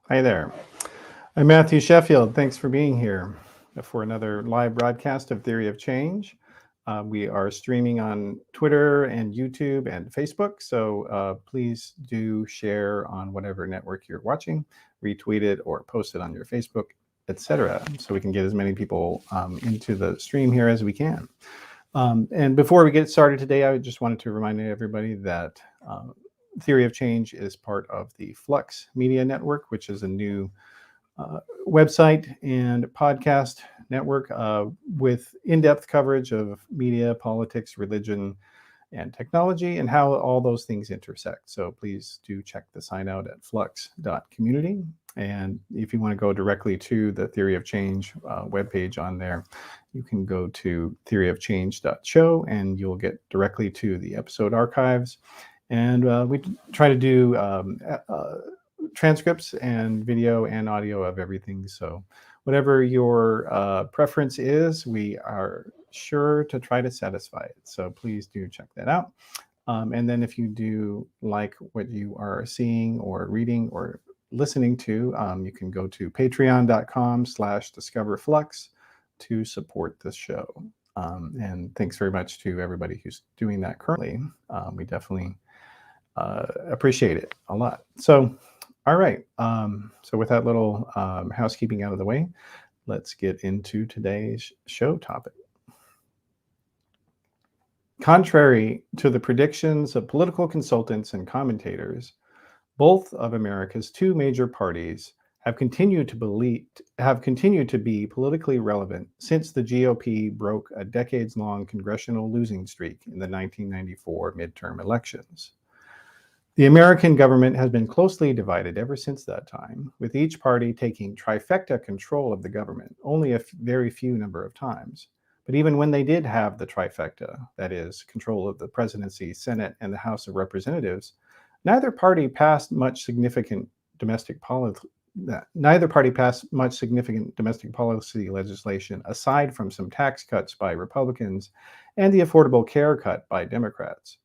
Hi there. I'm Matthew Sheffield. Thanks for being here for another live broadcast of Theory of Change. We are streaming on Twitter and YouTube and Facebook, so please do share on whatever network you're watching, retweet it or post it on your Facebook, etc., so we can get as many people into the stream here as we can. And before we get started today, I just wanted to remind everybody that Theory of Change is part of the Flux Media Network, which is a new website and podcast network with in-depth coverage of media, politics, religion, and technology, and how all those things intersect. So please do check the sign out at flux.community. And if you want to go directly to the Theory of Change webpage on there, you can go to theoryofchange.show and you'll get directly to the episode archives. And we try to do transcripts and video and audio of everything. So whatever your preference is, we are sure to try to satisfy it. So please do check that out. And then if you do like what you are seeing or reading or listening to, you can go to patreon.com/discoverflux to support this show. And thanks very much to everybody who's doing that currently. We definitely appreciate it a lot. So, all right. So with that little housekeeping out of the way, let's get into today's show topic. Contrary to the predictions of political consultants and commentators, both of America's two major parties have continued to be politically relevant since the GOP broke a decades-long congressional losing streak in the 1994 midterm elections. The American government has been closely divided ever since that time, with each party taking trifecta control of the government only a very few number of times. But even when they did have the trifecta, that is, control of the presidency, Senate, and the House of Representatives, neither party passed much significant domestic policy legislation aside from some tax cuts by Republicans and the Affordable Care cut by Democrats.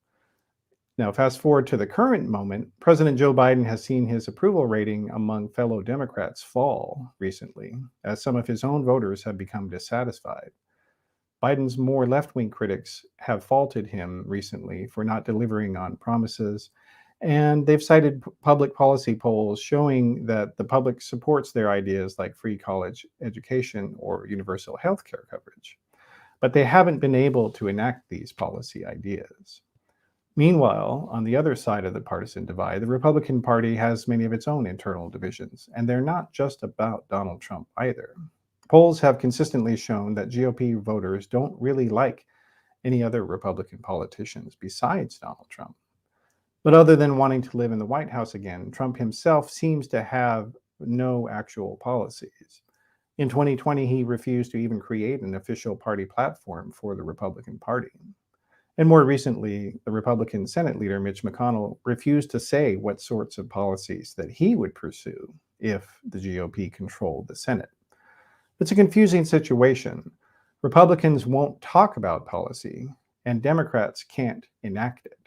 Now, fast forward to the current moment, President Joe Biden has seen his approval rating among fellow Democrats fall recently, as some of his own voters have become dissatisfied. Biden's more left-wing critics have faulted him recently for not delivering on promises, and they've cited public policy polls showing that the public supports their ideas like free college education or universal health care coverage. But they haven't been able to enact these policy ideas. Meanwhile, on the other side of the partisan divide, the Republican Party has many of its own internal divisions, and they're not just about Donald Trump either. Polls have consistently shown that GOP voters don't really like any other Republican politicians besides Donald Trump. But other than wanting to live in the White House again, Trump himself seems to have no actual policies. In 2020, he refused to even create an official party platform for the Republican Party. And more recently, the Republican Senate leader, Mitch McConnell, refused to say what sorts of policies that he would pursue if the GOP controlled the Senate. It's a confusing situation. Republicans won't talk about policy, and Democrats can't enact it.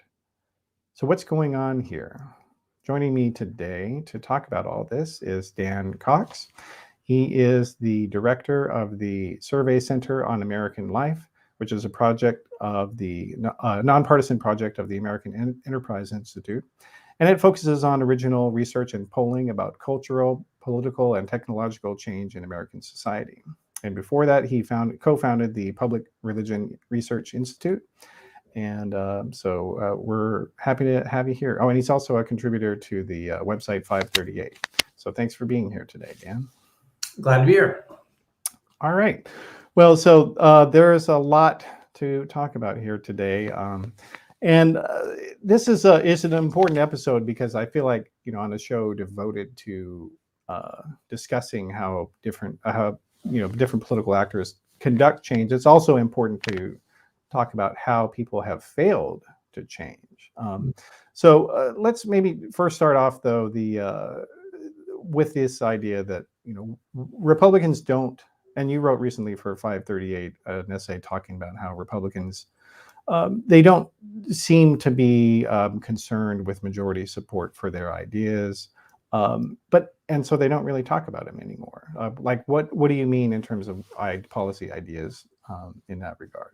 So what's going on here? Joining me today to talk about all this is Dan Cox. He is the director of the Survey Center on American Life, which is a project of the nonpartisan project of the American Enterprise Institute. And it focuses on original research and polling about cultural, political, and technological change in American society. And before that, he co-founded the Public Religion Research Institute. And so we're happy to have you here. Oh, and he's also a contributor to the website 538. So thanks for being here today, Dan. Glad to be here. All right. Well, so there is a lot to talk about here today. And this is an important episode because I feel like, on a show devoted to discussing how different political actors conduct change, it's also important to talk about how people have failed to change. So let's maybe first start off, though, with this idea that Republicans don't. And you wrote recently for 538 an essay talking about how Republicans they don't seem to be concerned with majority support for their ideas. And so they don't really talk about him anymore. Like, what do you mean in terms of policy ideas in that regard?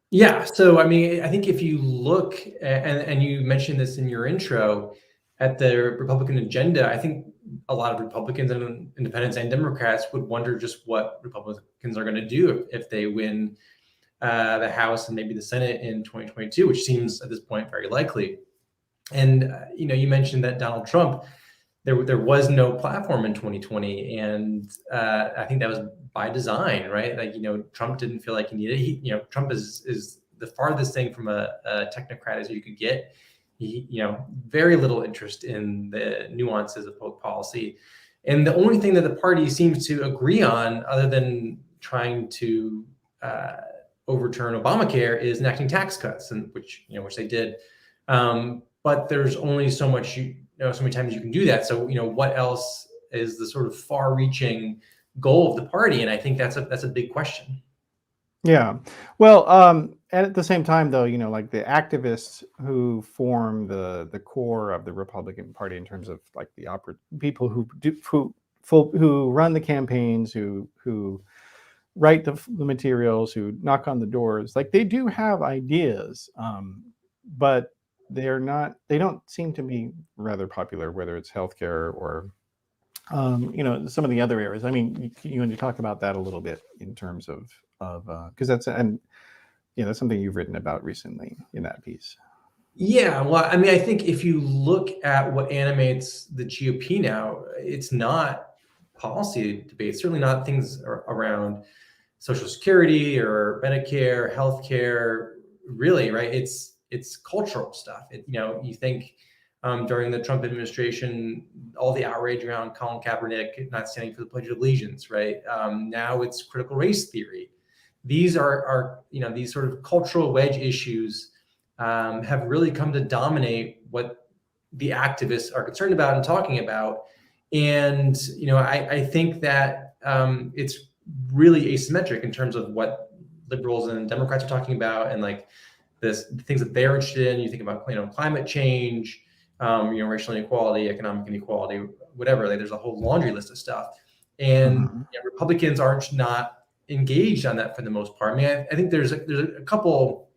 Yeah, so I mean, I think if you look and you mentioned this in your intro at the Republican agenda, I think a lot of Republicans and independents and Democrats would wonder just what Republicans are going to do if they win the House and maybe the Senate in 2022, which seems at this point very likely. And you mentioned that Donald Trump, there was no platform in 2020, and I think that was by design, right? Like Trump didn't feel like he needed. Trump is the farthest thing from a technocrat as you could get. He very little interest in the nuances of public policy, and the only thing that the party seems to agree on, other than trying to overturn Obamacare, is enacting tax cuts, and which they did. But there's only so much so many times you can do that. So what else is the sort of far-reaching goal of the party? And I think that's a big question. Yeah. Well, at the same time, though, like the activists who form the core of the Republican Party in terms of like the people who run the campaigns, who write the materials, who knock on the doors, like they do have ideas, but they don't seem to be rather popular, whether it's healthcare or some of the other areas. I mean, you want to talk about that a little bit in terms of because that's something you've written about recently in that piece. Yeah, well, I mean, I think if you look at what animates the GOP now, it's not policy debates, certainly not things around Social Security or Medicare, healthcare, really, right? It's cultural stuff. You think during the Trump administration, all the outrage around Colin Kaepernick not standing for the Pledge of Allegiance, right? Now it's critical race theory. These are these sort of cultural wedge issues have really come to dominate what the activists are concerned about and talking about. And I think that it's really asymmetric in terms of what liberals and Democrats are talking about, and like the things that they're interested in. You think about climate change, racial inequality, economic inequality, whatever. Like there's a whole laundry list of stuff, and Republicans are not engaged on that for the most part. I mean, I think there's a couple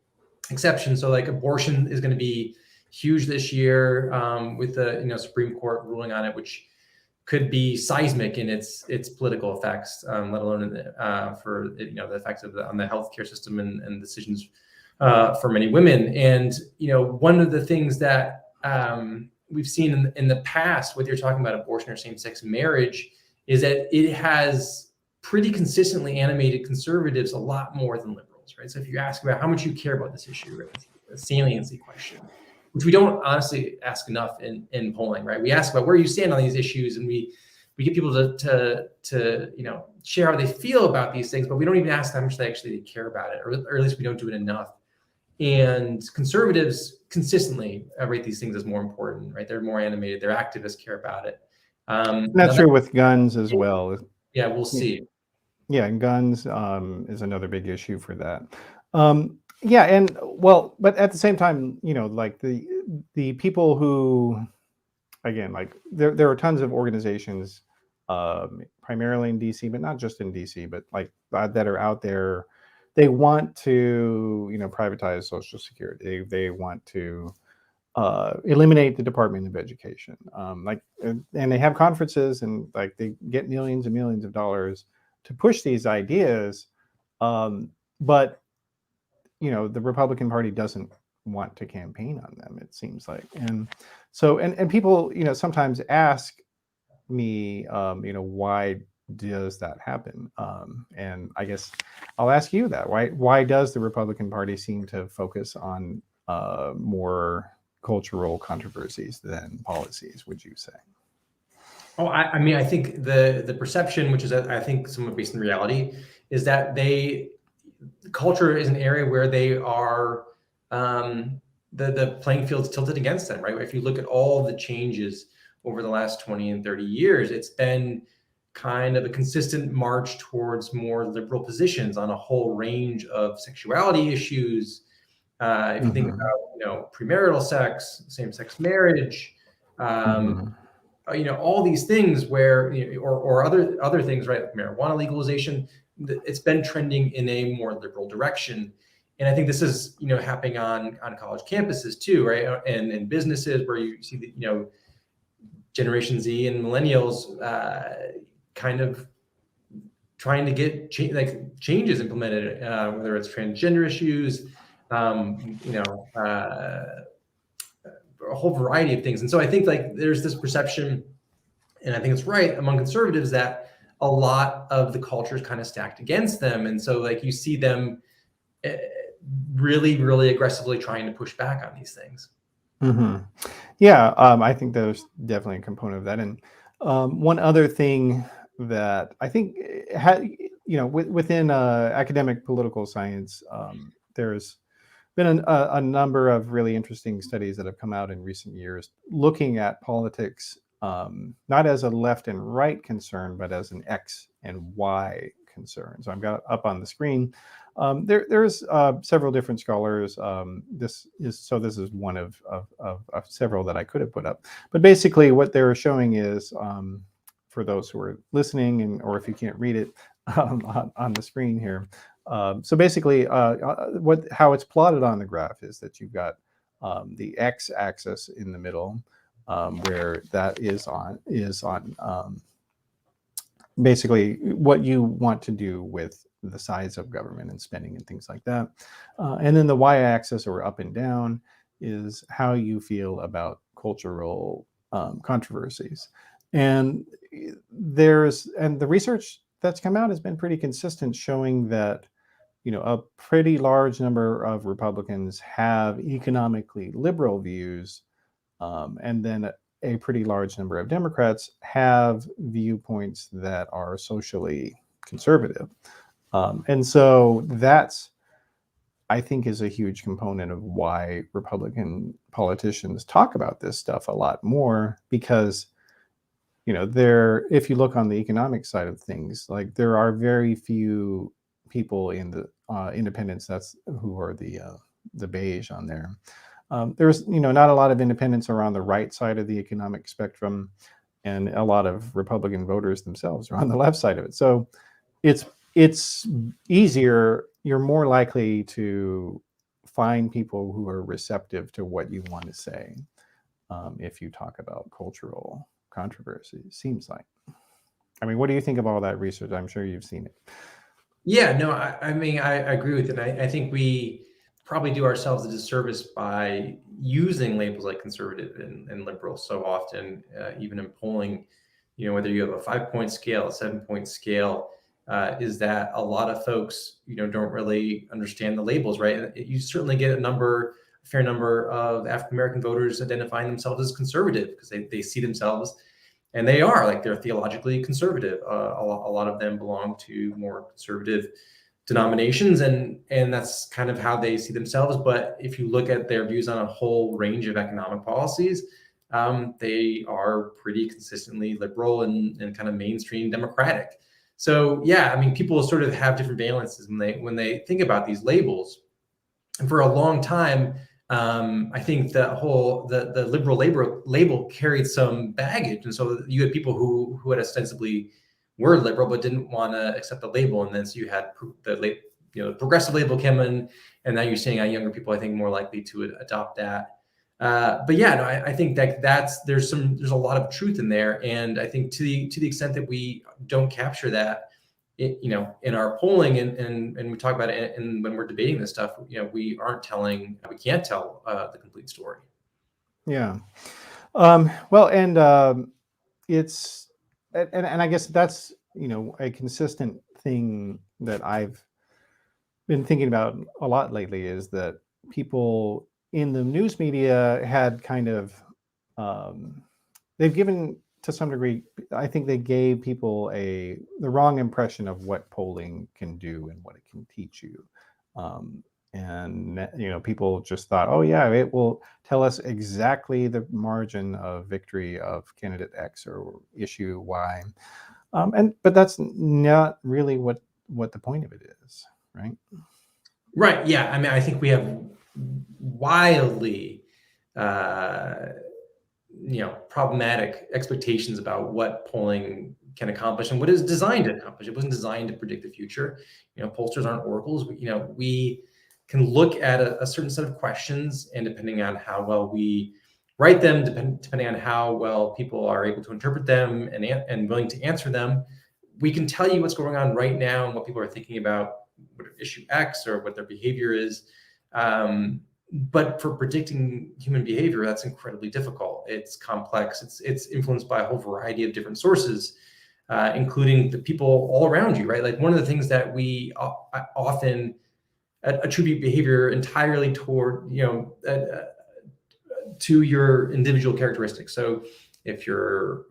exceptions. So like abortion is going to be huge this year with the Supreme Court ruling on it, which could be seismic in its political effects, let alone for the effects on the healthcare system and decisions for many women. And one of the things that we've seen in the past, whether you're talking about abortion or same-sex marriage, is that it has pretty consistently animated conservatives a lot more than liberals, right? So if you ask about how much you care about this issue, right, the saliency question, which we don't honestly ask enough in polling, right? We ask about where you stand on these issues, and we get people to share how they feel about these things, but we don't even ask how much they actually care about it, or at least we don't do it enough. And conservatives consistently rate these things as more important, right? They're more animated, their activists care about it. That's true with guns as well. Yeah, we'll see. Yeah, and guns is another big issue for that. Yeah, and well, but at the same time, like the people who, again, like there are tons of organizations, primarily in DC, but not just in DC, but like that are out there. They want to, privatize Social Security. They want to eliminate the Department of Education. And they have conferences, and like they get millions and millions of dollars to push these ideas, but the Republican Party doesn't want to campaign on them, it seems like. And so and people sometimes ask me why does that happen, and I guess I'll ask you that. Why does the Republican Party seem to focus on more cultural controversies than policies, would you say? Oh, I mean, I think the perception, which is I think somewhat based in reality, is that culture is an area where they are the playing field's tilted against them, right? If you look at all the changes over the last 20 and 30 years, it's been kind of a consistent march towards more liberal positions on a whole range of sexuality issues. If you think about premarital sex, same-sex marriage, Mhm. All these things where, or other things, right? Like marijuana legalization, it's been trending in a more liberal direction. And I think this is, happening on college campuses too, right? And in businesses where you see that, Generation Z and millennials kind of trying to get changes implemented, whether it's transgender issues, a whole variety of things. And so I think there's this perception, and I think it's right among conservatives, that a lot of the culture is kind of stacked against them. And so you see them really, really aggressively trying to push back on these things. Mhm. Yeah, I think there's definitely a component of that. And one other thing that I think within academic political science, there's been a number of really interesting studies that have come out in recent years looking at politics not as a left and right concern, but as an X and Y concern. So I've got up on the screen. There's several different scholars. This is one of several that I could have put up. But basically, what they're showing is, for those who are listening, or if you can't read it on the screen here. So basically, how it's plotted on the graph is that you've got the x-axis in the middle, where that is on basically what you want to do with the size of government and spending and things like that. And then the y-axis, or up and down, is how you feel about cultural controversies. And the research that's come out has been pretty consistent, showing that a pretty large number of Republicans have economically liberal views, and then a pretty large number of Democrats have viewpoints that are socially conservative. And so that's, I think, is a huge component of why Republican politicians talk about this stuff a lot more, because if you look on the economic side of things, there are very few people in the independents who are the beige on there. There's not a lot of independents around the right side of the economic spectrum, and a lot of Republican voters themselves are on the left side of it. So it's easier. You're more likely to find people who are receptive to what you want to say if you talk about cultural controversy, seems like. I mean, what do you think of all that research? I'm sure you've seen it. Yeah, no, I mean, I agree with it. I think we probably do ourselves a disservice by using labels like conservative and liberal so often, even in polling. Whether you have a 5-point scale, a 7-point scale, is that a lot of folks, don't really understand the labels, right? You certainly get a fair number of African American voters identifying themselves as conservative because they see themselves, and they're theologically conservative. A lot of them belong to more conservative denominations, and that's kind of how they see themselves. But if you look at their views on a whole range of economic policies, they are pretty consistently liberal and kind of mainstream Democratic. So yeah, I mean, people sort of have different valences when they think about these labels. And for a long time, I think the liberal label carried some baggage, and so you had people who had ostensibly were liberal but didn't want to accept the label, and then so you had the progressive label come in, and now you're seeing younger people, I think, more likely to adopt that. But yeah, no, I think there's a lot of truth in there, and I think to the extent that we don't capture that, in our polling and we talk about it, and when we're debating this stuff, we can't tell the complete story. Yeah. Well, and it's and I guess that's a consistent thing that I've been thinking about a lot lately, is that people in the news media had kind of they've given, to some degree, I think they gave people the wrong impression of what polling can do and what it can teach you. And people just thought, oh yeah, it will tell us exactly the margin of victory of candidate X or issue Y. But that's not really what the point of it is, right? Right. Yeah. I mean, I think we have wildly problematic expectations about what polling can accomplish and what is designed to accomplish. It wasn't designed to predict the future. Pollsters aren't oracles. We can look at a certain set of questions, and depending on how well we write them, depending on how well people are able to interpret them and willing to answer them, we can tell you what's going on right now and what people are thinking about what issue X or what their behavior is. But for predicting human behavior, that's incredibly difficult. It's complex. It's influenced by a whole variety of different sources, including the people all around you, right? Like one of the things that we often attribute behavior entirely toward, to your individual characteristics. So if you're,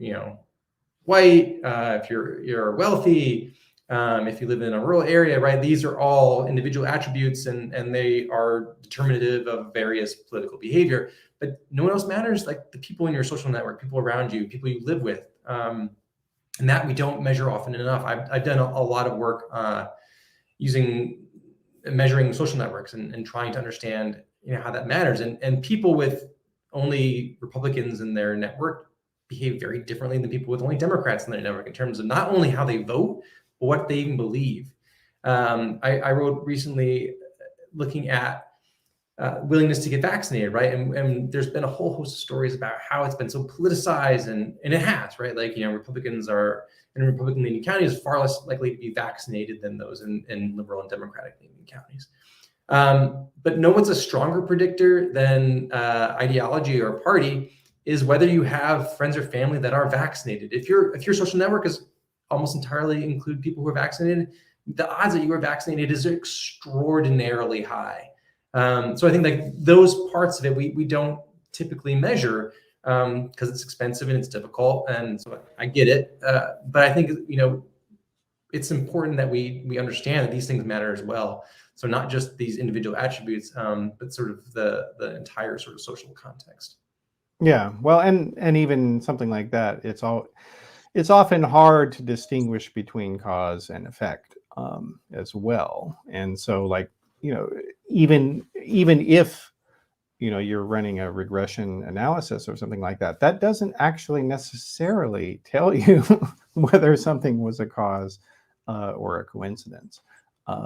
white, if you're wealthy, if you live in a rural area, right? These are all individual attributes, and they are determinative of various political behavior. But no one else matters, like the people in your social network, people around you, people you live with, and that we don't measure often enough. I've done a lot of work measuring social networks and trying to understand how that matters. And people with only Republicans in their network behave very differently than people with only Democrats in their network in terms of not only how they vote, but what they even believe. I wrote recently looking at willingness to get vaccinated, right? And there's been a whole host of stories about how it's been so politicized, and it has, right? Like, Republicans are in Republican-leaning counties far less likely to be vaccinated than those in liberal and Democratic-leaning counties. But no one's a stronger predictor than ideology or party is whether you have friends or family that are vaccinated. If your social network is almost entirely include people who are vaccinated, the odds that you are vaccinated is extraordinarily high. So I think like those parts of it we don't typically measure because it's expensive and it's difficult, and so I get it. But I think it's important that we understand that these things matter as well. So not just these individual attributes, but sort of the entire sort of social context. Yeah, well, and even something like that, it's often hard to distinguish between cause and effect as well. And so, like, even if you're running a regression analysis or something like that, that doesn't actually necessarily tell you whether something was a cause or a coincidence.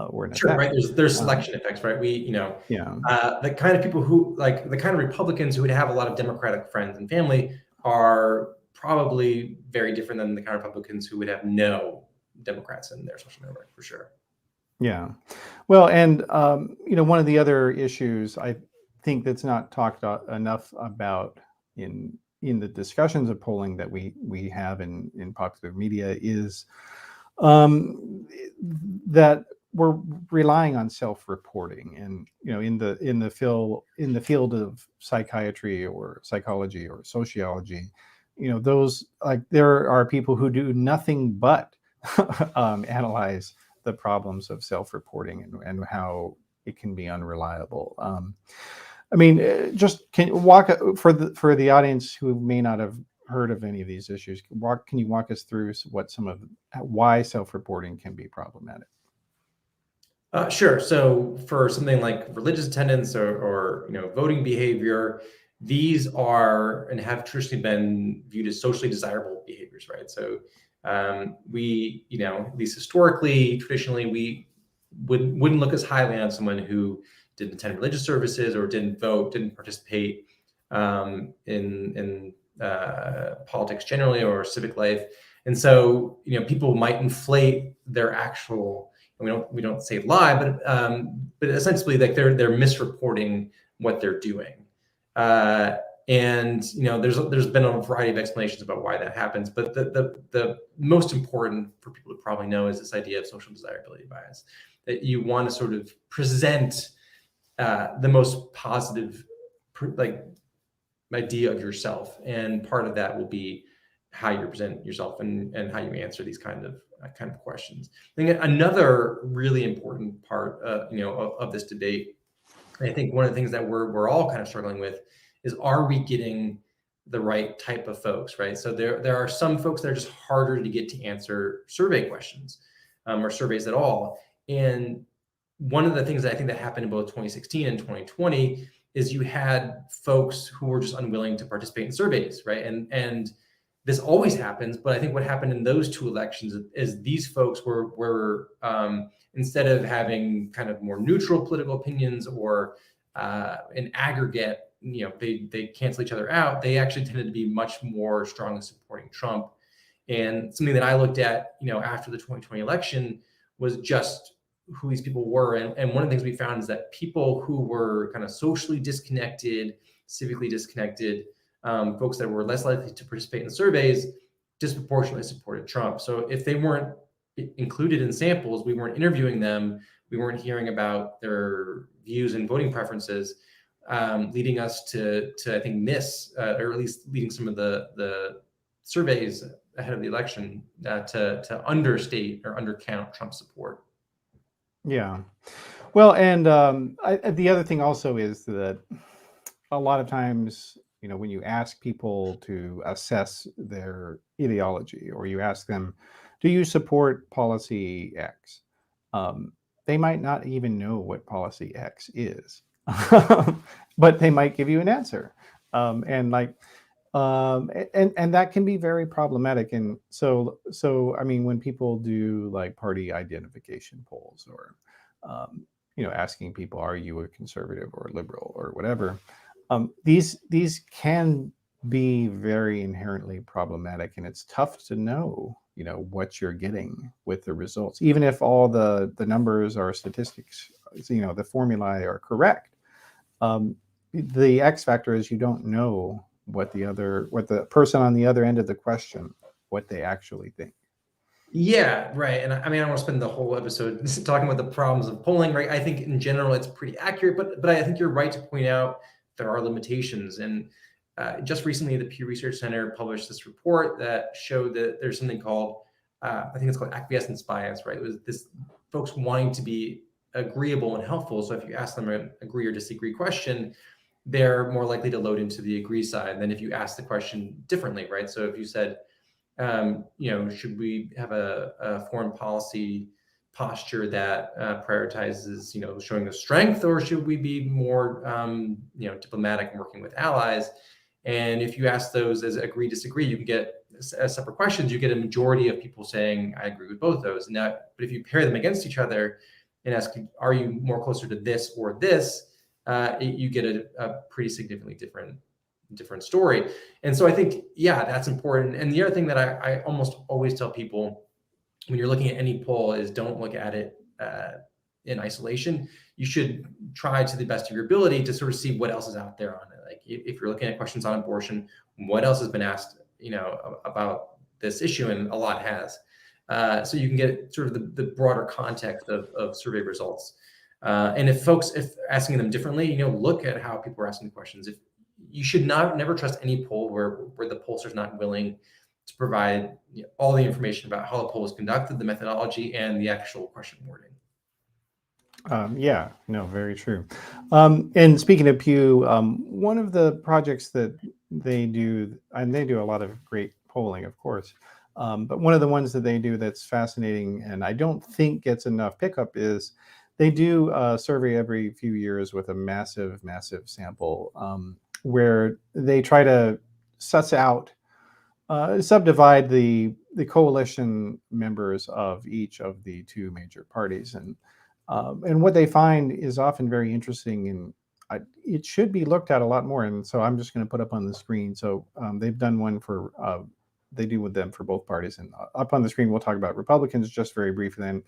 Or an Sure, effect. right. There's selection effects, right? The kind of people who like the kind of Republicans who would have a lot of Democratic friends and family are probably very different than the kind of Republicans who would have no Democrats in their social network, for sure. Yeah, well, and one of the other issues I think that's not talked enough about in the discussions of polling that we have in popular media is that we're relying on self-reporting, and in the field of psychiatry or psychology or sociology, those, like, there are people who do nothing but analyze the problems of self-reporting and how it can be unreliable. I mean, just can walk for the audience who may not have heard of any of these issues. Can you walk us through why self-reporting can be problematic? Sure. So for something like religious attendance or voting behavior, these are and have traditionally been viewed as socially desirable behaviors, right? So we, at least historically, traditionally, we wouldn't look as highly on someone who didn't attend religious services or didn't vote, didn't participate in politics generally or civic life. And so, people might inflate their actual, we don't say lie, but essentially, like, they're misreporting what they're doing. And there's been a variety of explanations about why that happens, but the most important for people to probably know is this idea of social desirability bias, that you want to sort of present the most positive idea of yourself, and part of that will be how you present yourself and how you answer these kind of questions. I think another really important part of this debate, and I think one of the things that we're all kind of struggling with, is, are we getting the right type of folks, right? So there are some folks that are just harder to get to answer survey questions or surveys at all. And one of the things that I think that happened in both 2016 and 2020 is you had folks who were just unwilling to participate in surveys, right? And this always happens, but I think what happened in those two elections is these folks were instead of having kind of more neutral political opinions or in aggregate, they cancel each other out. They actually tended to be much more strongly supporting Trump. And something that I looked at, after the 2020 election was just who these people were. And one of the things we found is that people who were kind of socially disconnected, civically disconnected, folks that were less likely to participate in surveys disproportionately supported Trump. So if they weren't included in samples, we weren't interviewing them, we weren't hearing about their views and voting preferences, leading us to I think miss, or at least leading some of the surveys ahead of the election to understate or undercount Trump's support. Yeah. Well, and the other thing also is that a lot of times, when you ask people to assess their ideology, or you ask them, do you support policy X? They might not even know what policy X is, but they might give you an answer. And that can be very problematic. And so I mean, when people do like party identification polls, or asking people, are you a conservative or liberal or whatever, these can be very inherently problematic, and it's tough to know what you're getting with the results, even if all the numbers or statistics, the formulae are correct. The X factor is you don't know what the person on the other end of the question, what they actually think. Yeah, right. And I mean, I don't want to spend the whole episode talking about the problems of polling, right? I think in general it's pretty accurate, but I think you're right to point out there are limitations. And just recently, the Pew Research Center published this report that showed that there's something called, I think it's called acquiescence bias, right? It was this folks wanting to be agreeable and helpful. So if you ask them an agree or disagree question, they're more likely to load into the agree side than if you ask the question differently, right? So if you said, should we have a foreign policy posture that prioritizes, showing a strength, or should we be more, diplomatic and working with allies? And if you ask those as agree, disagree, you can get, as separate questions, you get a majority of people saying, I agree with both those. But if you pair them against each other and ask, are you more closer to this or this, you get a pretty significantly different story. And so I think, yeah, that's important. And the other thing that I almost always tell people when you're looking at any poll is don't look at it in isolation. You should try to the best of your ability to sort of see what else is out there on it. Like if you're looking at questions on abortion, what else has been asked, about this issue, and a lot has. So you can get sort of the broader context of survey results. And if asking them differently, look at how people are asking the questions. If you should never trust any poll where the pollster is not willing to provide all the information about how the poll was conducted, the methodology, and the actual question wording. Yeah, no, very true. And speaking of Pew, one of the projects that they do, and they do a lot of great polling, of course, but one of the ones that they do that's fascinating and I don't think gets enough pickup is they do a survey every few years with a massive sample, where they try to subdivide the coalition members of each of the two major parties. And what they find is often very interesting, and it should be looked at a lot more. And so I'm just going to put up on the screen. So they've done one they do with them for both parties. And up on the screen, we'll talk about Republicans just very briefly then.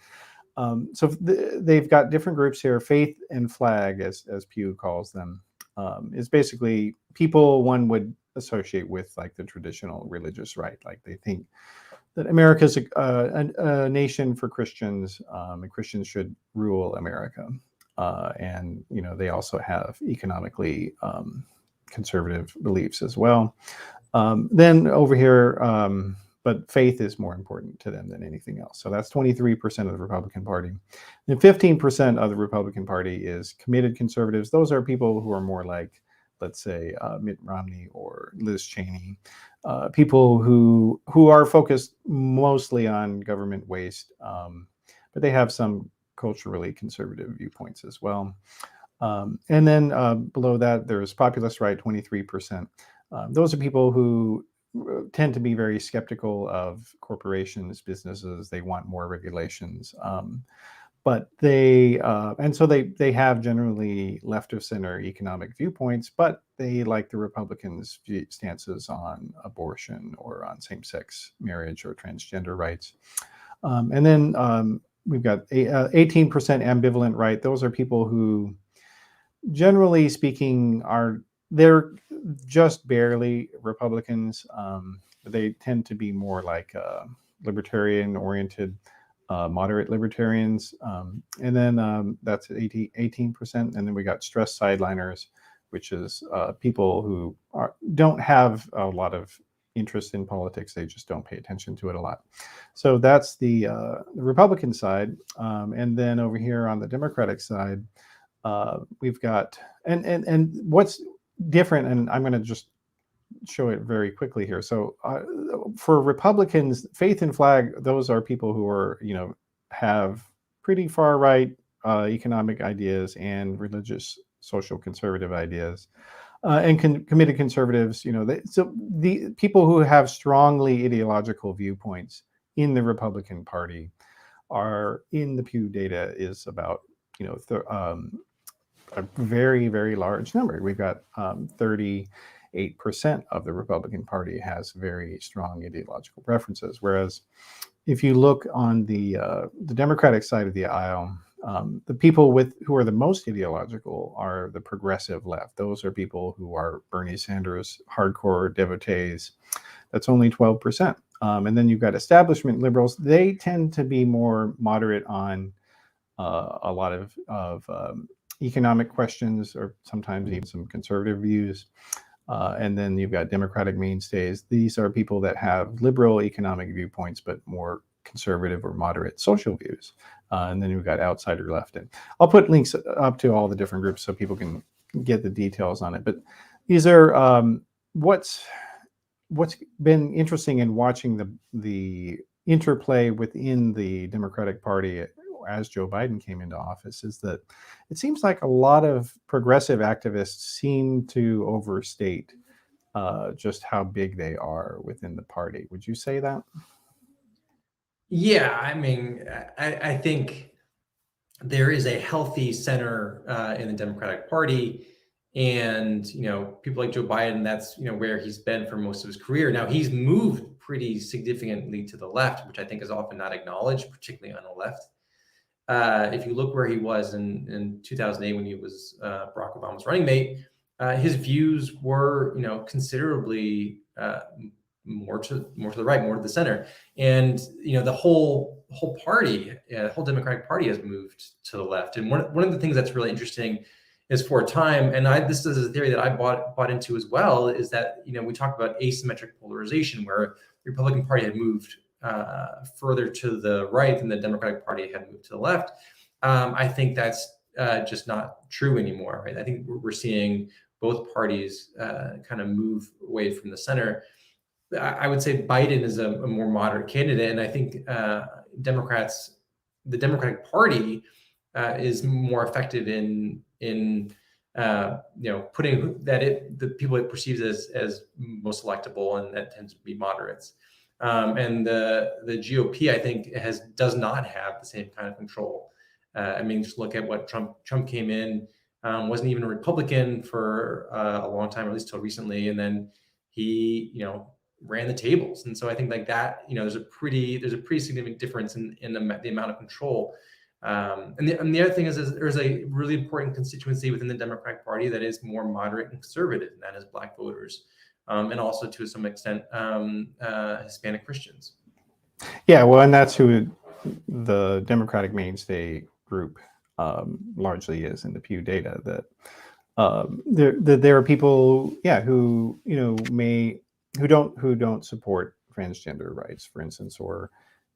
So they've got different groups here. Faith and flag, as Pew calls them, is basically people one would associate with like the traditional religious right. Like they think that America's a nation for Christians, and Christians should rule America. And they also have economically conservative beliefs as well. Then over here, but faith is more important to them than anything else. So that's 23% of the Republican Party. And 15% of the Republican Party is committed conservatives. Those are people who are more like, let's say, Mitt Romney or Liz Cheney, people who are focused mostly on government waste, but they have some culturally conservative viewpoints as well. And then below that, there's populist right, 23%. Those are people who tend to be very skeptical of corporations, businesses. They want more regulations. But they and so they have generally left of center economic viewpoints, but they like the Republicans' stances on abortion or on same-sex marriage or transgender rights. And then we've got 18% ambivalent right. Those are people who, generally speaking, they're just barely Republicans. They tend to be more like libertarian-oriented, moderate libertarians. And then that's 18%. And then we got stress sideliners, which is people who don't have a lot of interest in politics. They just don't pay attention to it a lot. So that's the Republican side. And then over here on the Democratic side, we've got, and what's different, and I'm going to just show it very quickly here. So for Republicans, faith and flag, those are people who are, have pretty far right economic ideas and religious social conservative ideas. And committed conservatives, so the people who have strongly ideological viewpoints in the Republican Party are, in the Pew data, is about, a very, very large number. We've got 38% of the Republican Party has very strong ideological preferences. Whereas if you look on the Democratic side of the aisle, the people who are the most ideological are the progressive left. Those are people who are Bernie Sanders hardcore devotees. That's only 12%. And then you've got establishment liberals. They tend to be more moderate on a lot of economic questions, or sometimes even some conservative views. And then you've got Democratic mainstays. These are people that have liberal economic viewpoints, but more conservative or moderate social views. And then you've got outsider left. And I'll put links up to all the different groups so people can get the details on it. But these are what's been interesting in watching the interplay within the Democratic Party as Joe Biden came into office, is that it seems like a lot of progressive activists seem to overstate just how big they are within the party. Would you say that? Yeah, I mean, I think there is a healthy center in the Democratic Party, and people like Joe Biden, that's where he's been for most of his career. Now he's moved pretty significantly to the left, which I think is often not acknowledged, particularly on the left. If you look where he was in 2008 when he was Barack Obama's running mate, his views were considerably more to the right, more to the center, and the whole party, the whole Democratic Party has moved to the left. And one of the things that's really interesting is, for a time, and this is a theory that I bought into as well, is that we talk about asymmetric polarization, where the Republican Party had moved further to the right than the Democratic Party had moved to the left. I think that's just not true anymore, right? I think we're seeing both parties kind of move away from the center. I would say Biden is a more moderate candidate, and I think the Democratic Party is more effective in putting the people it perceives as most electable, and that tends to be moderates. And the GOP, I think, does not have the same kind of control. I mean, just look at what Trump came in, wasn't even a Republican for a long time, or at least till recently, and then he ran the tables. And so I think like that, there's a pretty significant difference in the amount of control. And the other thing is there's a really important constituency within the Democratic Party that is more moderate and conservative, and that is Black voters. And also, to some extent, Hispanic Christians. Yeah, well, and that's who the Democratic mainstay group largely is in the Pew data. That there are people, who who don't support transgender rights, for instance, or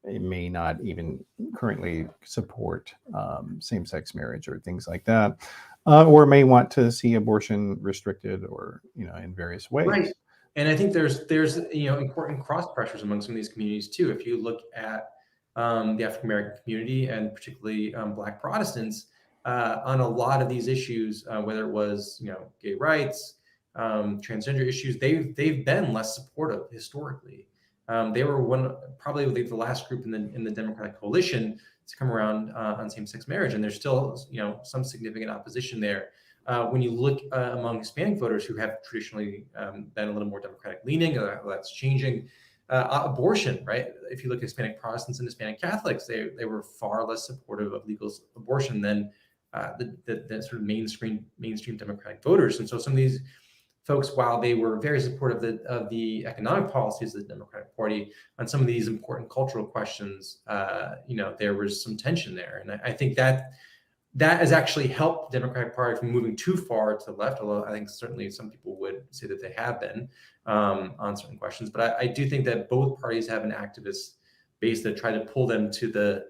may not even currently support same-sex marriage or things like that, or may want to see abortion restricted, or in various ways. Right. And I think there's important cross pressures among some of these communities too. If you look at the African American community, and particularly Black Protestants, on a lot of these issues, whether it was gay rights, transgender issues. They've been less supportive historically. They were probably the last group in the Democratic coalition to come around on same-sex marriage, and there's still some significant opposition there. When you look among Hispanic voters who have traditionally been a little more Democratic leaning, that's changing. Abortion, right? If you look at Hispanic Protestants and Hispanic Catholics, they were far less supportive of legal abortion than the sort of mainstream Democratic voters. And so some of these folks, while they were very supportive of the economic policies of the Democratic Party on some of these important cultural questions, there was some tension there. And I think that has actually helped the Democratic Party from moving too far to the left, although I think certainly some people would say that they have been on certain questions. But I do think that both parties have an activist base that try to pull them to the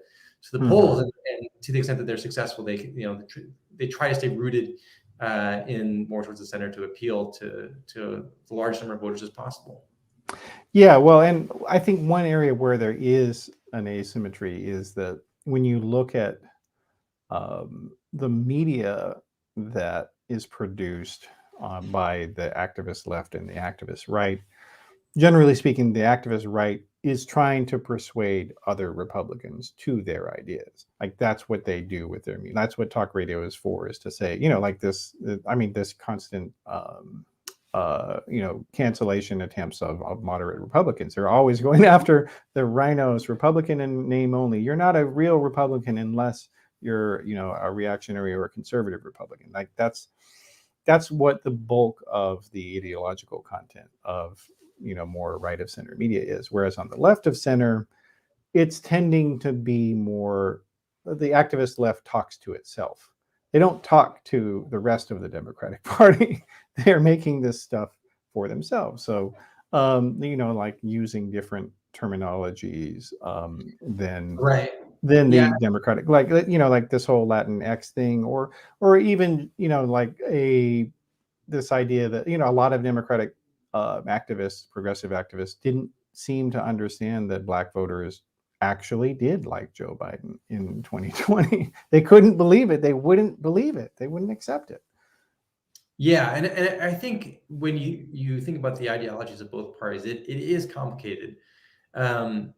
polls, and to the extent that they're successful, they try to stay rooted in more towards the center to appeal to the largest number of voters as possible. Yeah, well, and I think one area where there is an asymmetry is that when you look at the media that is produced by the activist left and the activist right, generally speaking, the activist right is trying to persuade other Republicans to their ideas. Like that's what they do with their media. That's what talk radio is for, is to say, like this, this constant, cancellation attempts of moderate Republicans. They're always going after the rhinos, Republican in name only. You're not a real Republican unless you're, a reactionary or a conservative Republican. Like that's what the bulk of the ideological content of, more right of center media is. Whereas on the left of center, it's tending to be more, the activist left talks to itself. They don't talk to the rest of the Democratic Party. They're making this stuff for themselves. So, like using different terminologies than right. than the Democratic, like this whole Latinx thing, or even this idea that a lot of Democratic activists, progressive activists, didn't seem to understand that Black voters actually did like Joe Biden in 2020. They couldn't believe it. They wouldn't believe it. They wouldn't accept it. Yeah, and I think when you think about the ideologies of both parties, it is complicated, and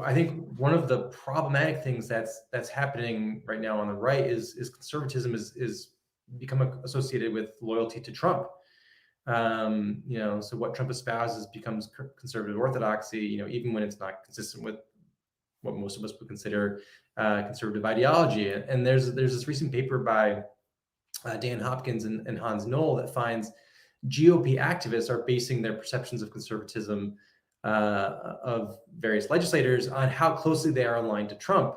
I think one of the problematic things that's happening right now on the right is conservatism is become associated with loyalty to Trump. So what Trump espouses becomes conservative orthodoxy, even when it's not consistent with what most of us would consider conservative ideology. And there's this recent paper by Dan Hopkins and Hans Knoll that finds GOP activists are basing their perceptions of conservatism of various legislators on how closely they are aligned to Trump.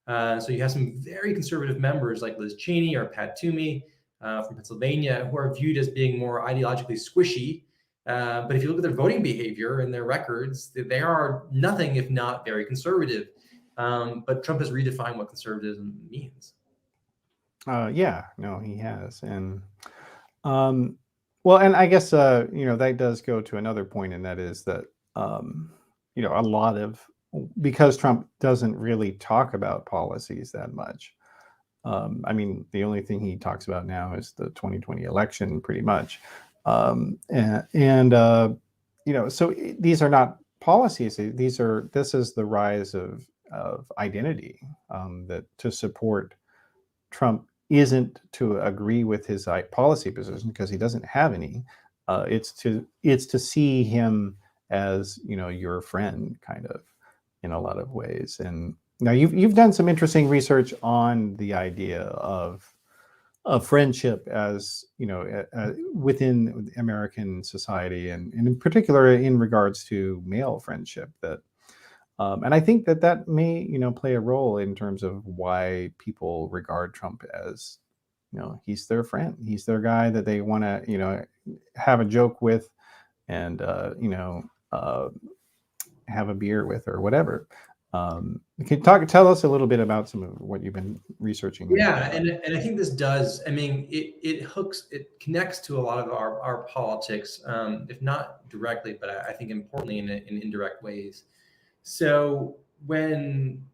So you have some very conservative members like Liz Cheney or Pat Toomey from Pennsylvania who are viewed as being more ideologically squishy. But if you look at their voting behavior and their records, they are nothing if not very conservative. But Trump has redefined what conservatism means. Yeah, no, he has. And well, and I guess that does go to another point, and that is that a lot of, because Trump doesn't really talk about policies that much. The only thing he talks about now is the 2020 election, pretty much. So these are not policies. This is the rise of identity, that to support Trump isn't to agree with his policy position, because he doesn't have any. It's to see him as your friend, kind of, in a lot of ways. And now you've done some interesting research on the idea of friendship as within American society, and in particular in regards to male friendship. And I think that may play a role in terms of why people regard Trump as he's their friend, he's their guy that they want to have a joke with, and have a beer with, or whatever. Can you tell us a little bit about some of what you've been researching? Yeah, and I think this does. It connects to a lot of our politics, if not directly, but I think importantly in indirect ways. So when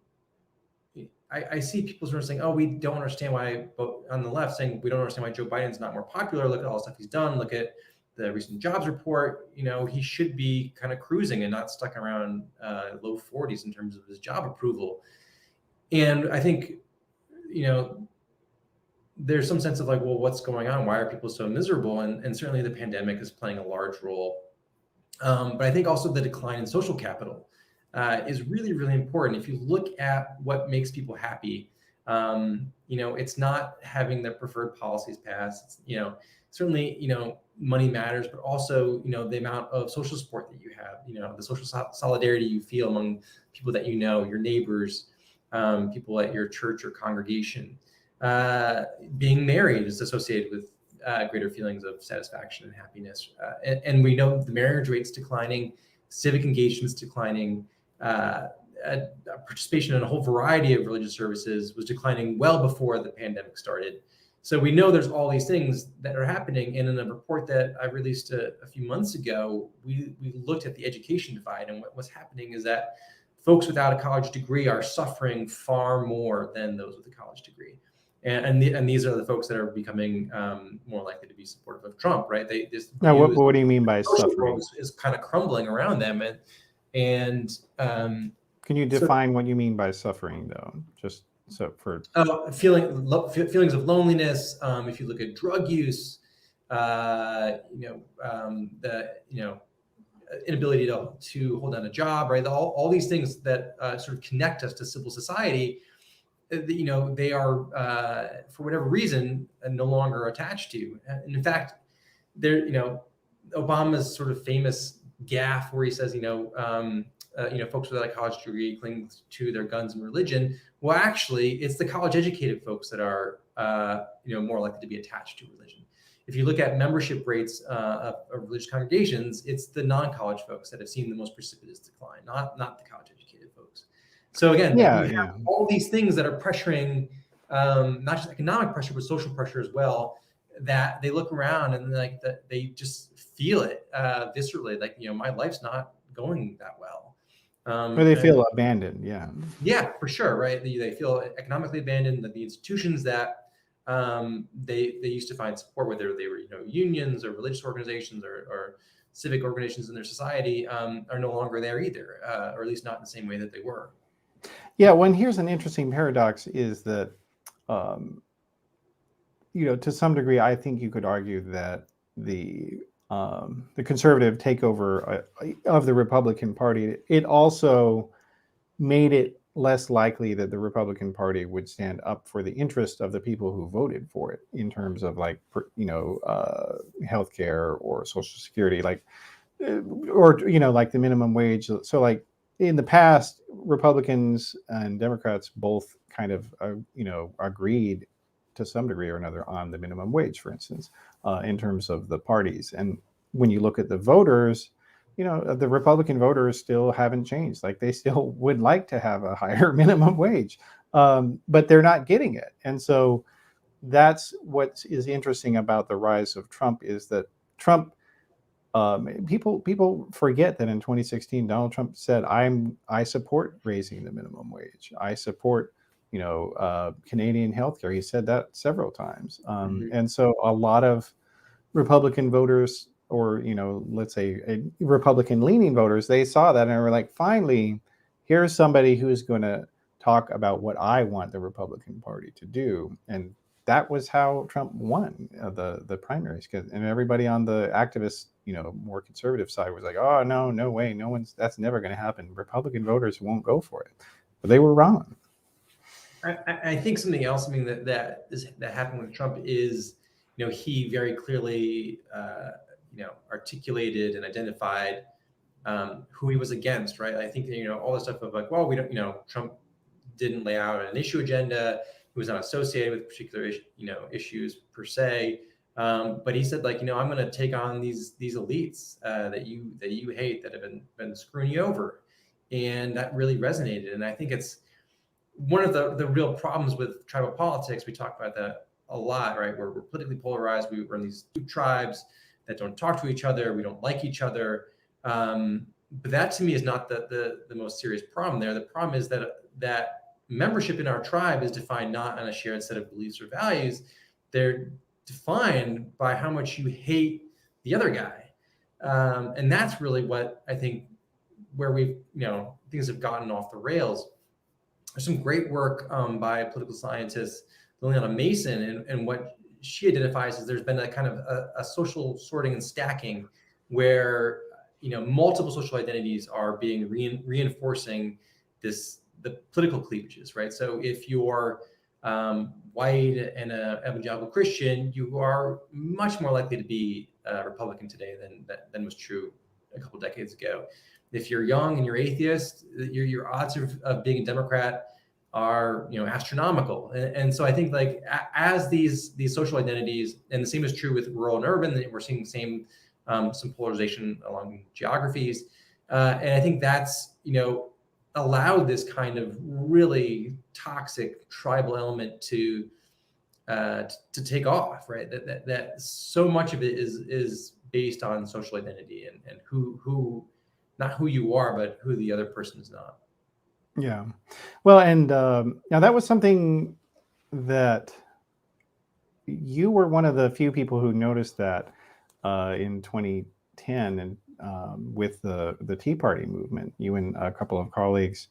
I see people sort of saying, oh, we don't understand why, but on the left saying we don't understand why Joe Biden's not more popular. Look at all the stuff he's done. Look at the recent jobs report. He should be kind of cruising and not stuck around low 40s in terms of his job approval. And I think, there's some sense of like, well, what's going on? Why are people so miserable? And certainly the pandemic is playing a large role. But I think also the decline in social capital is really, really important. If you look at what makes people happy, it's not having their preferred policies passed. It's, certainly, money matters, but also, the amount of social support that you have, the social solidarity you feel among people that your neighbors, people at your church or congregation. Being married is associated with greater feelings of satisfaction and happiness. And we know the marriage rate's declining, civic engagement's declining, participation in a whole variety of religious services was declining well before the pandemic started. So we know there's all these things that are happening. And in a report that I released a few months ago, we looked at the education divide, and what's happening is that folks without a college degree are suffering far more than those with a college degree. And these are the folks that are becoming more likely to be supportive of Trump, right? Now, what do you mean by suffering? Is kind of crumbling around them, and can you define what you mean by suffering, though? Just so for feelings of loneliness. If you look at drug use, the inability to hold down a job, right? All these things that sort of connect us to civil society. They are, for whatever reason, no longer attached to. And in fact, Obama's sort of famous gaffe where he says, folks without a college degree cling to their guns and religion. Well, actually, it's the college-educated folks that are, more likely to be attached to religion. If you look at membership rates of religious congregations, it's the non-college folks that have seen the most precipitous decline, not the college-educated folks. So again, you have all these things that are pressuring, not just economic pressure, but social pressure as well, that they look around and they just feel it viscerally, like, my life's not going that well. Or they feel abandoned. Yeah, for sure. Right. They feel economically abandoned, that the institutions that they used to find support, whether they were, unions or religious organizations or civic organizations in their society, are no longer there either, or at least not in the same way that they were. Yeah, here's an interesting paradox is that, to some degree, I think you could argue that the conservative takeover of the Republican Party, it also made it less likely that the Republican Party would stand up for the interest of the people who voted for it in terms of healthcare or Social Security, or the minimum wage. So in the past, Republicans and Democrats both kind of, agreed to some degree or another on the minimum wage, for instance, in terms of the parties. And when you look at the voters, the Republican voters still haven't changed. They still would like to have a higher minimum wage, but they're not getting it. And so that's what is interesting about the rise of Trump is that Trump, people forget that in 2016, Donald Trump said, I support raising the minimum wage. I support, Canadian healthcare. He said that several times. And so a lot of Republican voters, or, let's say Republican leaning voters, they saw that and were like, finally, here's somebody who's going to talk about what I want the Republican Party to do. And that was how Trump won the primaries. And everybody on the activist, more conservative side was like, oh, no way. That's never going to happen. Republican voters won't go for it. But they were wrong. I think something else, that happened with Trump is, he very clearly, articulated and identified who he was against, right? I think, all the stuff of we don't, Trump didn't lay out an issue agenda. He was not associated with particular, issues per se. But he said, I'm going to take on these elites that you hate, that have been screwing you over. And that really resonated. And I think it's one of the real problems with tribal politics. We talk about that a lot, right? We're politically polarized. We're in these two tribes that don't talk to each other. We don't like each other. But that to me is not the most serious problem there. The problem is that membership in our tribe is defined not on a shared set of beliefs or values. They're defined by how much you hate the other guy. And that's really what I think where we've, things have gotten off the rails. There's some great work by political scientist Liliana Mason, and what she identifies is there's been a kind of a social sorting and stacking where multiple social identities are being reinforcing the political cleavages, right? So if you're white and an evangelical Christian, you are much more likely to be a Republican today than was true a couple decades ago. If you're young and you're atheist, your odds of being a Democrat are astronomical. And so I think like as these social identities, and the same is true with rural and urban, we're seeing the same some polarization along geographies, and I think that's allowed this kind of really toxic tribal element to take off, right? That so much of it is based on social identity and who not who you are, but who the other person is not. Yeah. Well, and now that was something that you were one of the few people who noticed that in 2010 and with the Tea Party movement. You and a couple of colleagues,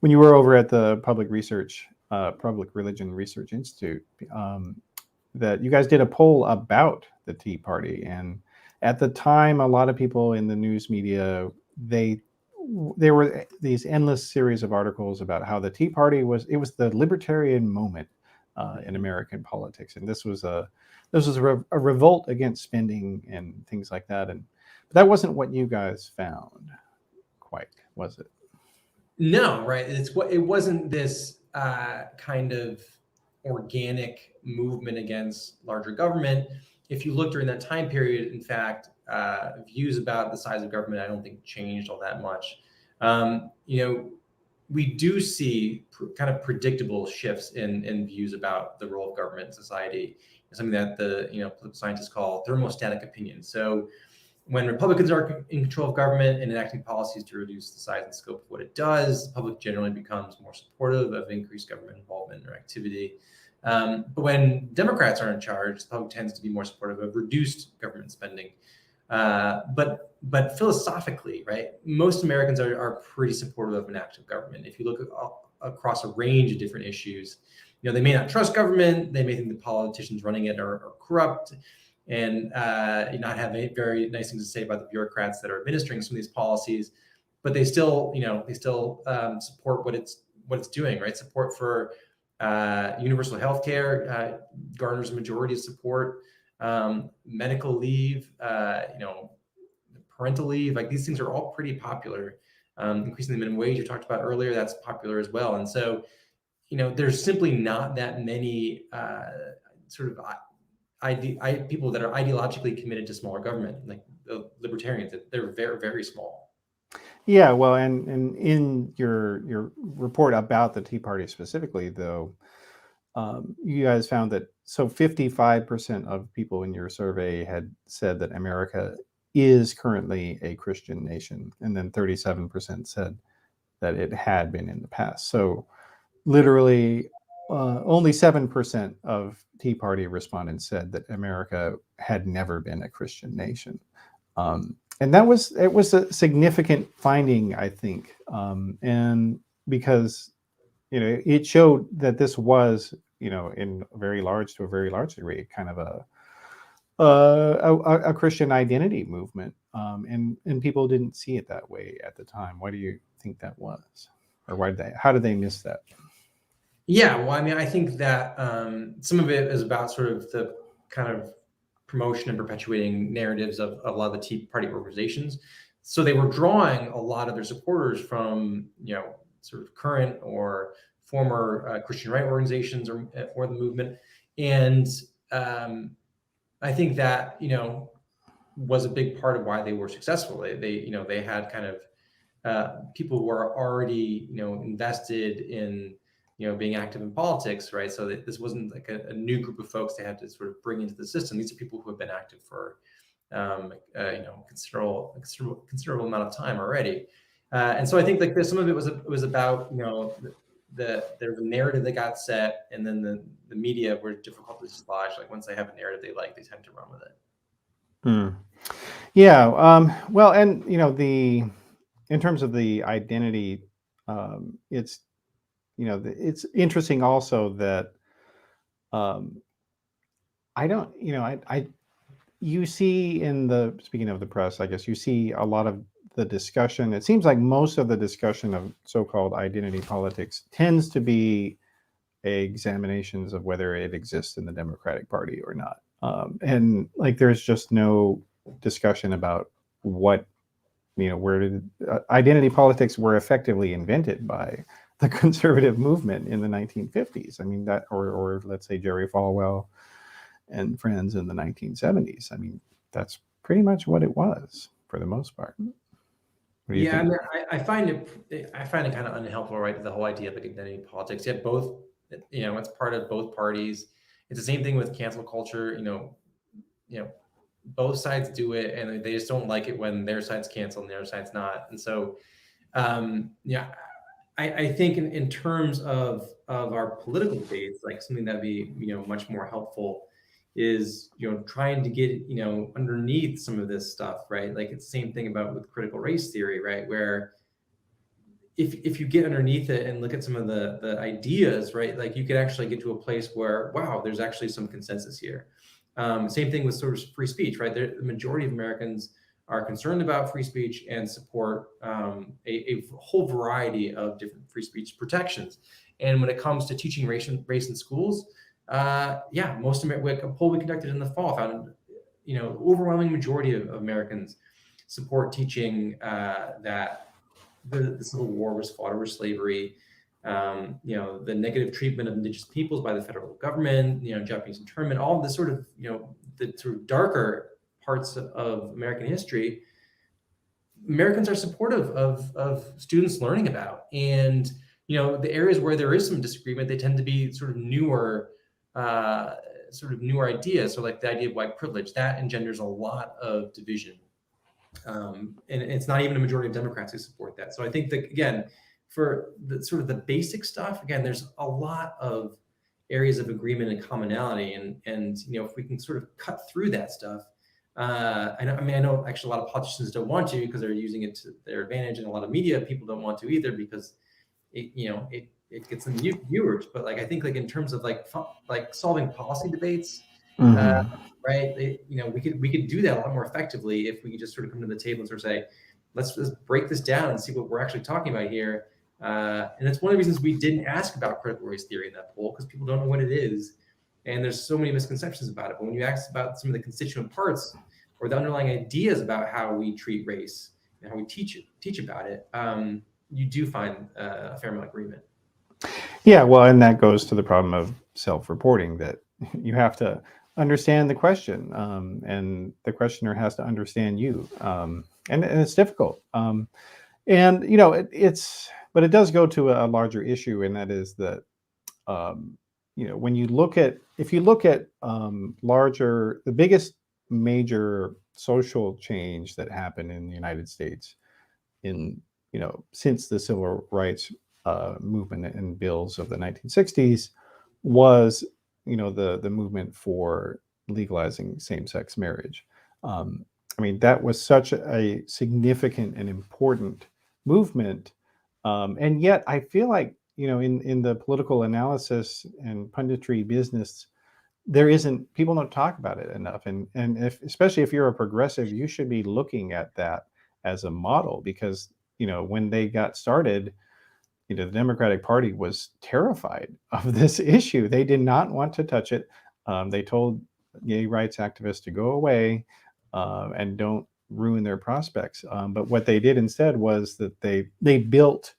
when you were over at the Public Religion Research Institute, that you guys did a poll about the Tea Party. And at the time, a lot of people in the news media, there were these endless series of articles about how the Tea Party was the libertarian moment in American politics, and this was a revolt against spending and things like that. But that wasn't what you guys found, quite, was it? No, right. It wasn't this kind of organic movement against larger government. If you look during that time period, in fact, views about the size of government, I don't think changed all that much. We do see kind of predictable shifts in views about the role of government in society, something that the political scientists call thermostatic opinion. So when Republicans are in control of government and enacting policies to reduce the size and scope of what it does, the public generally becomes more supportive of increased government involvement or activity. But when Democrats are in charge, the public tends to be more supportive of reduced government spending. But philosophically, right, most Americans are pretty supportive of an active government. If you look across a range of different issues, they may not trust government, they may think the politicians running it are corrupt, and not have any very nice things to say about the bureaucrats that are administering some of these policies, but they still support what it's doing, right? Support for universal health care garners a majority of support. Medical leave, parental leave, like these things are all pretty popular. Increasing the minimum wage you talked about earlier, that's popular as well. And so, there's simply not that many people that are ideologically committed to smaller government, like the libertarians. They're very, very small. Yeah, well, and in your report about the Tea Party specifically, though, you guys found that 55% of people in your survey had said that America is currently a Christian nation, and then 37% said that it had been in the past. So literally only 7% of Tea Party respondents said that America had never been a Christian nation. And it was a significant finding, I think, and because it showed that this was to a very large degree kind of a Christian identity movement, and people didn't see it that way at the time. Why do you think that was, or how did they miss that? Yeah, well, I mean, I think that some of it is about sort of the kind of promotion and perpetuating narratives of a lot of the Tea Party organizations. So they were drawing a lot of their supporters from, sort of current or former Christian right organizations or the movement. And I think that, was a big part of why they were successful. They had kind of people who were already, invested in, being active in politics, right? So that this wasn't like a new group of folks they had to sort of bring into the system. These are people who have been active for, considerable amount of time already. And so I think like some of it was about, there's a narrative that got set, and then the media were difficult to dislodge. Like once they have a narrative they like, they tend to run with it. Yeah. Well, and in terms of the identity, it's it's interesting also that I don't, you see in the, speaking of the press, I guess you see a lot of the discussion. It seems like most of the discussion of so-called identity politics tends to be examinations of whether it exists in the Democratic Party or not. And like, there's just no discussion about what, where did identity politics were effectively invented by the conservative movement in the 1950s. I mean, that, or let's say Jerry Falwell and friends in the 1970s. I mean, that's pretty much what it was for the most part. What do you Yeah, I think? mean, I find it kind of unhelpful, right? The whole idea of like identity politics. Yet both, it's part of both parties. It's the same thing with cancel culture. Both sides do it, and they just don't like it when their side's canceled and the other side's not. And so, yeah, I think in terms of our political debates, like something that'd be much more helpful is trying to get underneath some of this stuff, right? Like it's the same thing about with critical race theory, right? Where if you get underneath it and look at some of the ideas, right, like you could actually get to a place where, wow, there's actually some consensus here. Same thing with sort of free speech, right? The majority of Americans are concerned about free speech and support a whole variety of different free speech protections. And when it comes to teaching race in schools, yeah, a poll we conducted in the fall found, overwhelming majority of Americans support teaching that the Civil War was fought over slavery, the negative treatment of indigenous peoples by the federal government, Japanese internment, all this sort of, the sort of darker parts of American history, Americans are supportive of students learning about. And, the areas where there is some disagreement, they tend to be sort of newer ideas. So like the idea of white privilege, that engenders a lot of division. And it's not even a majority of Democrats who support that. So I think that, again, for the sort of the basic stuff, again, there's a lot of areas of agreement and commonality. And if we can sort of cut through that stuff, I know actually a lot of politicians don't want to because they're using it to their advantage, and a lot of media people don't want to either because it gets them viewers. But like I think like in terms of like solving policy debates, right? We could do that a lot more effectively if we could just sort of come to the table and sort of say, let's break this down and see what we're actually talking about here. And that's one of the reasons we didn't ask about critical race theory in that poll, because people don't know what it is. And there's so many misconceptions about it. But when you ask about some of the constituent parts or the underlying ideas about how we treat race and how we teach about it, you do find a fair amount of agreement. Yeah, well, and that goes to the problem of self-reporting, that you have to understand the question, and the questioner has to understand you, and it's difficult. And but it does go to a larger issue, and that is that when you look at, the biggest major social change that happened in the United States in since the civil rights movement and bills of the 1960s was the movement for legalizing same-sex marriage. I mean, that was such a significant and important movement, and yet I feel like in the political analysis and punditry business, people don't talk about it enough, and especially if you're a progressive, you should be looking at that as a model, because when they got started, the Democratic Party was terrified of this issue. They did not want to touch it. They told gay rights activists to go away and don't ruin their prospects. But what they did instead was that they built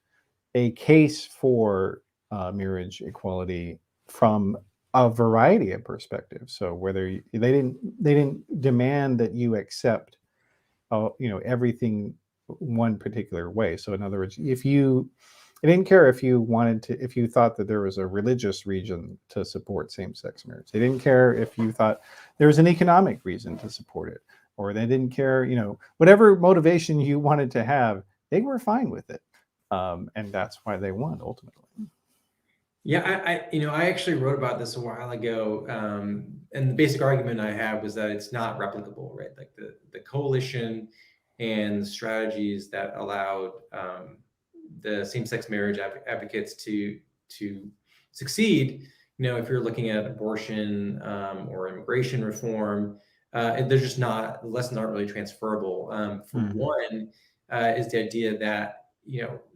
a case for marriage equality from a variety of perspectives. So whether they didn't demand that you accept everything one particular way. So in other words, they didn't care if you thought that there was a religious reason to support same-sex marriage. They didn't care if you thought there was an economic reason to support it, or they didn't care, whatever motivation you wanted to have, they were fine with it. And that's why they won ultimately. Yeah, I actually wrote about this a while ago, and the basic argument I have was that it's not replicable, right? Like the coalition and the strategies that allowed the same-sex marriage advocates to succeed. If you're looking at abortion or immigration reform, they're just not, the lessons aren't really transferable. For one, is the idea that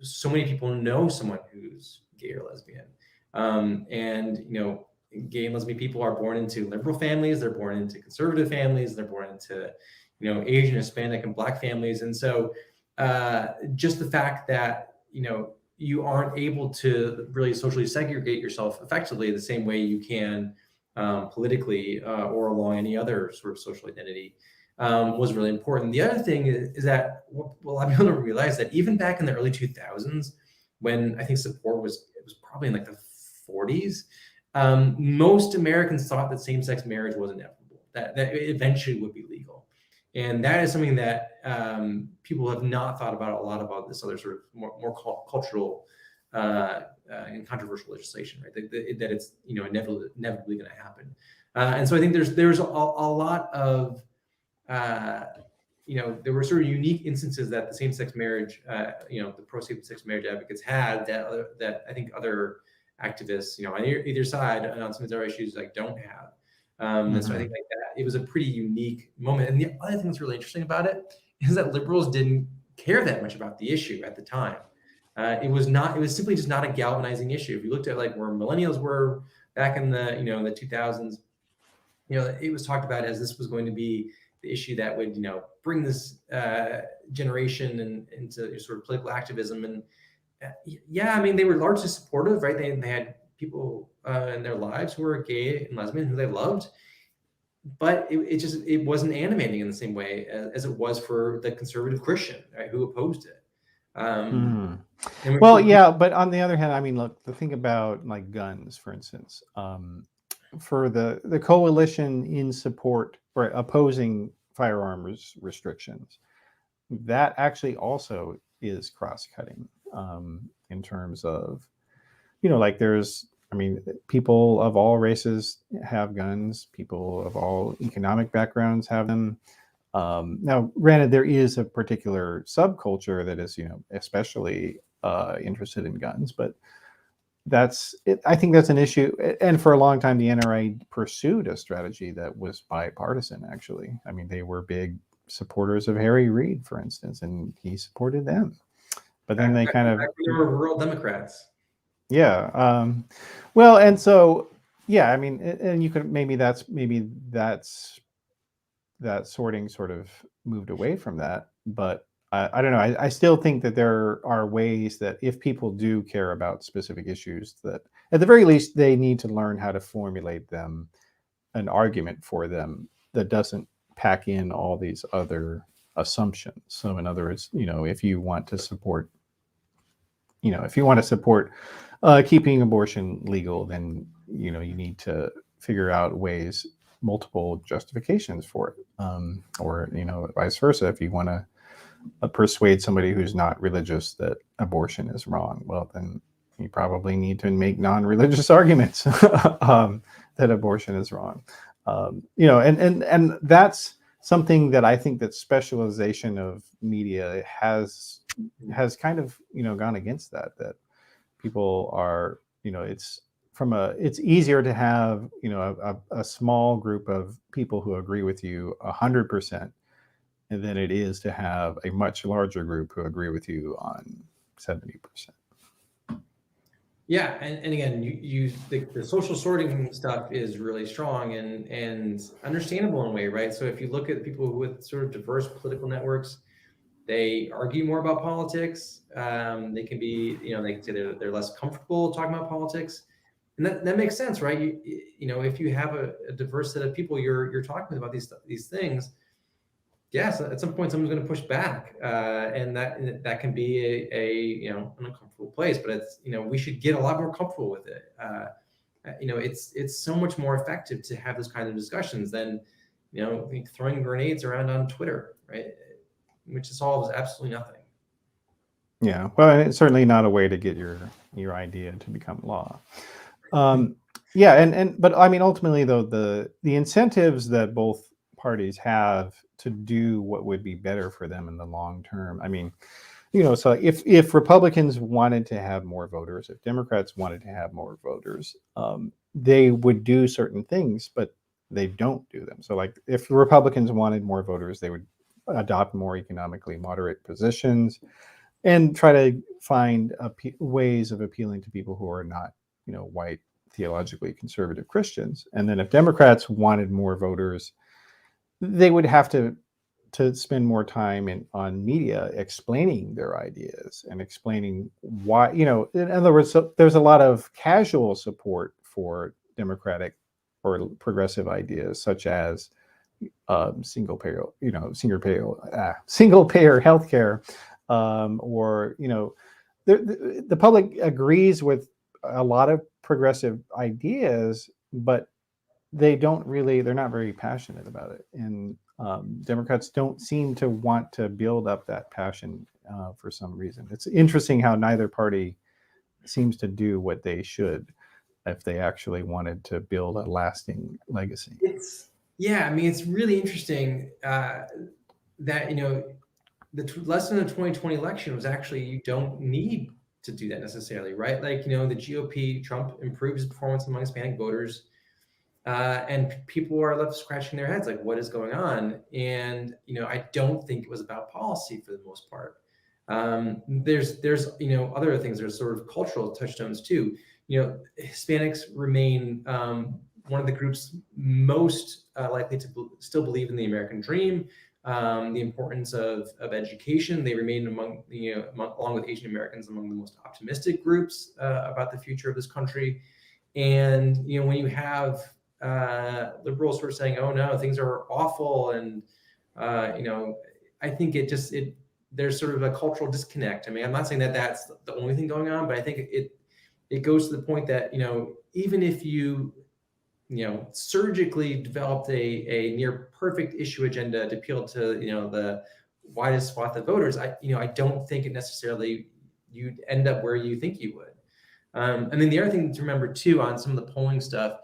so many people know someone who's gay or lesbian. And gay and lesbian people are born into liberal families, they're born into conservative families, they're born into Asian, Hispanic, and Black families. And so just the fact that you aren't able to really socially segregate yourself effectively the same way you can politically or along any other sort of social identity was really important. The other thing is that what a lot of people don't realize, that even back in the early 2000s, when I think support was probably in like the 40s, most Americans thought that same-sex marriage was inevitable, that it eventually would be legal. And that is something that people have not thought about a lot about this other sort of more cultural and controversial legislation, right? That it's inevitably going to happen. And so I think there's a lot of there were sort of unique instances that the same-sex marriage, the pro same-sex marriage advocates had that I think other activists, on either side on some of their issues don't have. And so I think like that, it was a pretty unique moment. And the other thing that's really interesting about it is that liberals didn't care that much about the issue at the time. It was simply just not a galvanizing issue. If you looked at like where millennials were back in the, the 2000s, it was talked about as this was going to be the issue that would, bring this generation into sort of political activism. And yeah, I mean, they were largely supportive, right? They had people in their lives who were gay and lesbian who they loved, but it wasn't animating in the same way as it was for the conservative Christian, right, who opposed it. Well, yeah, but on the other hand, I mean, look, the thing about like guns, for instance, for the coalition in support or opposing firearms restrictions, that actually also is cross-cutting in terms of, like people of all races have guns, people of all economic backgrounds have them. Now, granted, there is a particular subculture that is, especially interested in guns, but that's it. I think that's an issue. And for a long time, the NRA pursued a strategy that was bipartisan, actually. I mean, they were big supporters of Harry Reid, for instance, and he supported them. But then they kind of... They were rural Democrats. Yeah. Well, and so, yeah, I mean, and you could, maybe that sorting sort of moved away from that. But I don't know. I still think that there are ways that if people do care about specific issues, that at the very least, they need to learn how to formulate them, an argument for them that doesn't pack in all these other assumptions. So in other words, if you want to support, keeping abortion legal, then, you need to figure out ways, multiple justifications for it. Or, vice versa. If you want to persuade somebody who's not religious that abortion is wrong, well, then you probably need to make non-religious arguments that abortion is wrong. And that's something that I think that specialization of media has kind of gone against that people are it's easier to have a small group of people who agree with you 100%, and than it is to have a much larger group who agree with you on 70%. Yeah, and again, the social sorting stuff is really strong and understandable in a way, right? So if you look at people with sort of diverse political networks, they argue more about politics. They can be, they can say they're less comfortable talking about politics, and that makes sense, right? If you have a diverse set of people you're talking about these things, yes, at some point someone's going to push back, and that can be an uncomfortable place. But it's we should get a lot more comfortable with it. It's so much more effective to have those kinds of discussions than throwing grenades around on Twitter, right? Which solves absolutely nothing. Yeah, well, it's certainly not a way to get your idea to become law. Yeah, but I mean, ultimately, though, the incentives that both parties have to do what would be better for them in the long term. I mean, so if Republicans wanted to have more voters, if Democrats wanted to have more voters, they would do certain things, but they don't do them. So, like, if Republicans wanted more voters, they would adopt more economically moderate positions and try to find ways of appealing to people who are not, white, theologically conservative Christians. And then if Democrats wanted more voters, they would have to spend more time on media explaining their ideas and explaining why, in other words, so there's a lot of casual support for democratic or progressive ideas, such as single payer, single payer healthcare, or the public agrees with a lot of progressive ideas, but they're not very passionate about it. And Democrats don't seem to want to build up that passion for some reason. It's interesting how neither party seems to do what they should if they actually wanted to build a lasting legacy. I mean, it's really interesting that, the lesson of the 2020 election was actually you don't need to do that necessarily, right? Like, the GOP, Trump improved his performance among Hispanic voters. And people are left scratching their heads, like, what is going on? And, I don't think it was about policy for the most part. There's other things. There's sort of cultural touchstones too. Hispanics remain one of the groups most likely to still believe in the American dream, the importance of education. They remain along with Asian Americans, among the most optimistic groups about the future of this country. And when you have liberals who are saying, "Oh no, things are awful," and I think there's sort of a cultural disconnect. I mean, I'm not saying that that's the only thing going on, but I think it goes to the point that even if you surgically developed a near perfect issue agenda to appeal to the widest swath of voters, I don't think it necessarily you'd end up where you think you would. And then the other thing to remember too on some of the polling stuff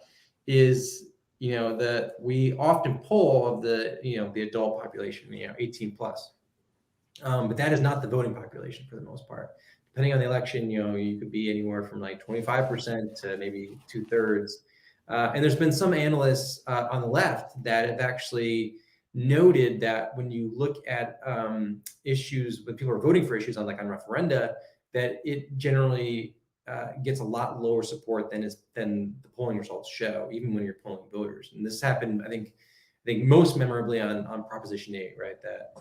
is that we often poll of the the adult population, 18 plus, but that is not the voting population for the most part. Depending on the election, you could be anywhere from like 25% to maybe 2/3. And there's been some analysts on the left that have actually noted that when you look at issues, when people are voting for issues on referenda, that it generally gets a lot lower support than the polling results show, even when you're polling voters. And this happened, I think most memorably on Proposition 8, right? That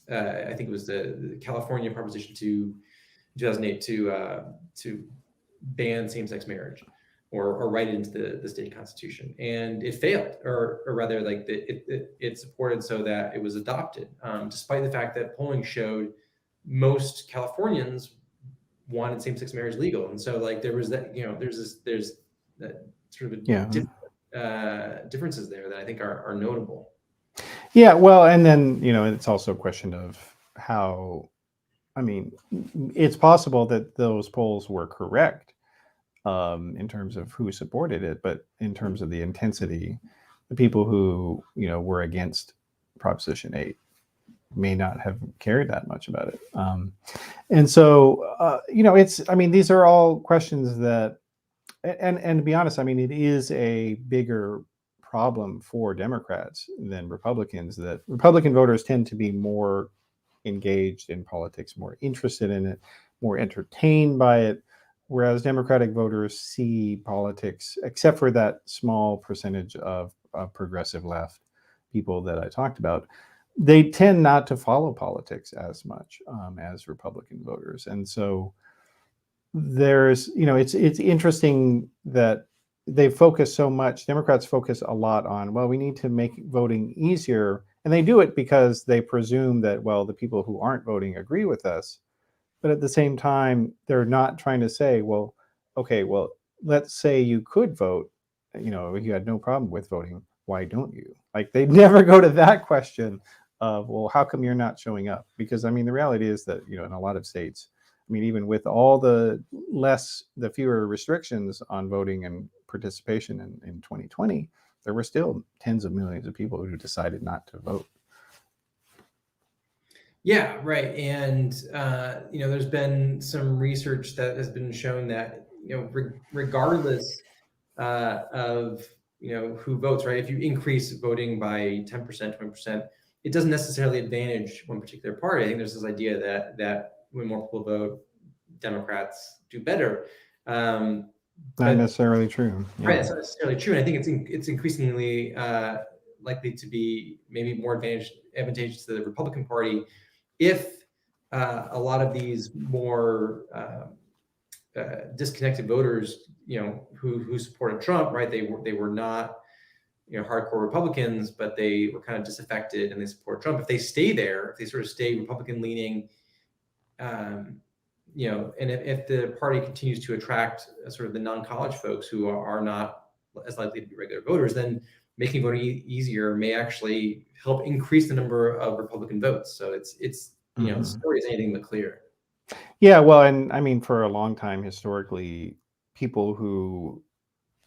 I think it was the California Proposition 2, 2008, to ban same-sex marriage or write it into the state constitution, and it failed, or rather, it supported so that it was adopted, despite the fact that polling showed most Californians wanted same-sex marriage legal. And so there was that, there's that sort of differences there that I think are notable. Yeah, well, and then it's also a question of how, I mean, it's possible that those polls were correct in terms of who supported it, but in terms of the intensity, the people who were against Proposition 8 may not have cared that much about it. And so, these are all questions that, and to be honest, it is a bigger problem for Democrats than Republicans, that Republican voters tend to be more engaged in politics, more interested in it, more entertained by it, whereas Democratic voters see politics, except for that small percentage of progressive left people that I talked about, they tend not to follow politics as much as Republican voters. And so there's, it's interesting that they focus so much, Democrats focus a lot on, well, we need to make voting easier. And they do it because they presume that, well, the people who aren't voting agree with us. But at the same time, they're not trying to say, well, okay, well, let's say you could vote, you had no problem with voting, why don't you? Like, they never go to that question of, well, how come you're not showing up? Because the reality is that, in a lot of states, I mean, even with all the fewer restrictions on voting and participation in 2020, there were still tens of millions of people who decided not to vote. Yeah, right. And, there's been some research that has been shown that, regardless of, who votes, right? If you increase voting by 10%, 20%, it doesn't necessarily advantage one particular party. I think there's this idea that when more people vote, Democrats do better. Not But necessarily true. Yeah. right, that's not necessarily true. And I think it's increasingly likely to be maybe more advantageous to the Republican Party if a lot of these more disconnected voters, who supported Trump, right? They were not, hardcore Republicans, but they were kind of disaffected and they support Trump. If they stay there, if they sort of stay Republican leaning, and if the party continues to attract sort of the non-college folks who are not as likely to be regular voters, then making voting easier may actually help increase the number of Republican votes. So it's the story is anything but clear. Yeah, well, and I mean, for a long time, historically, people who,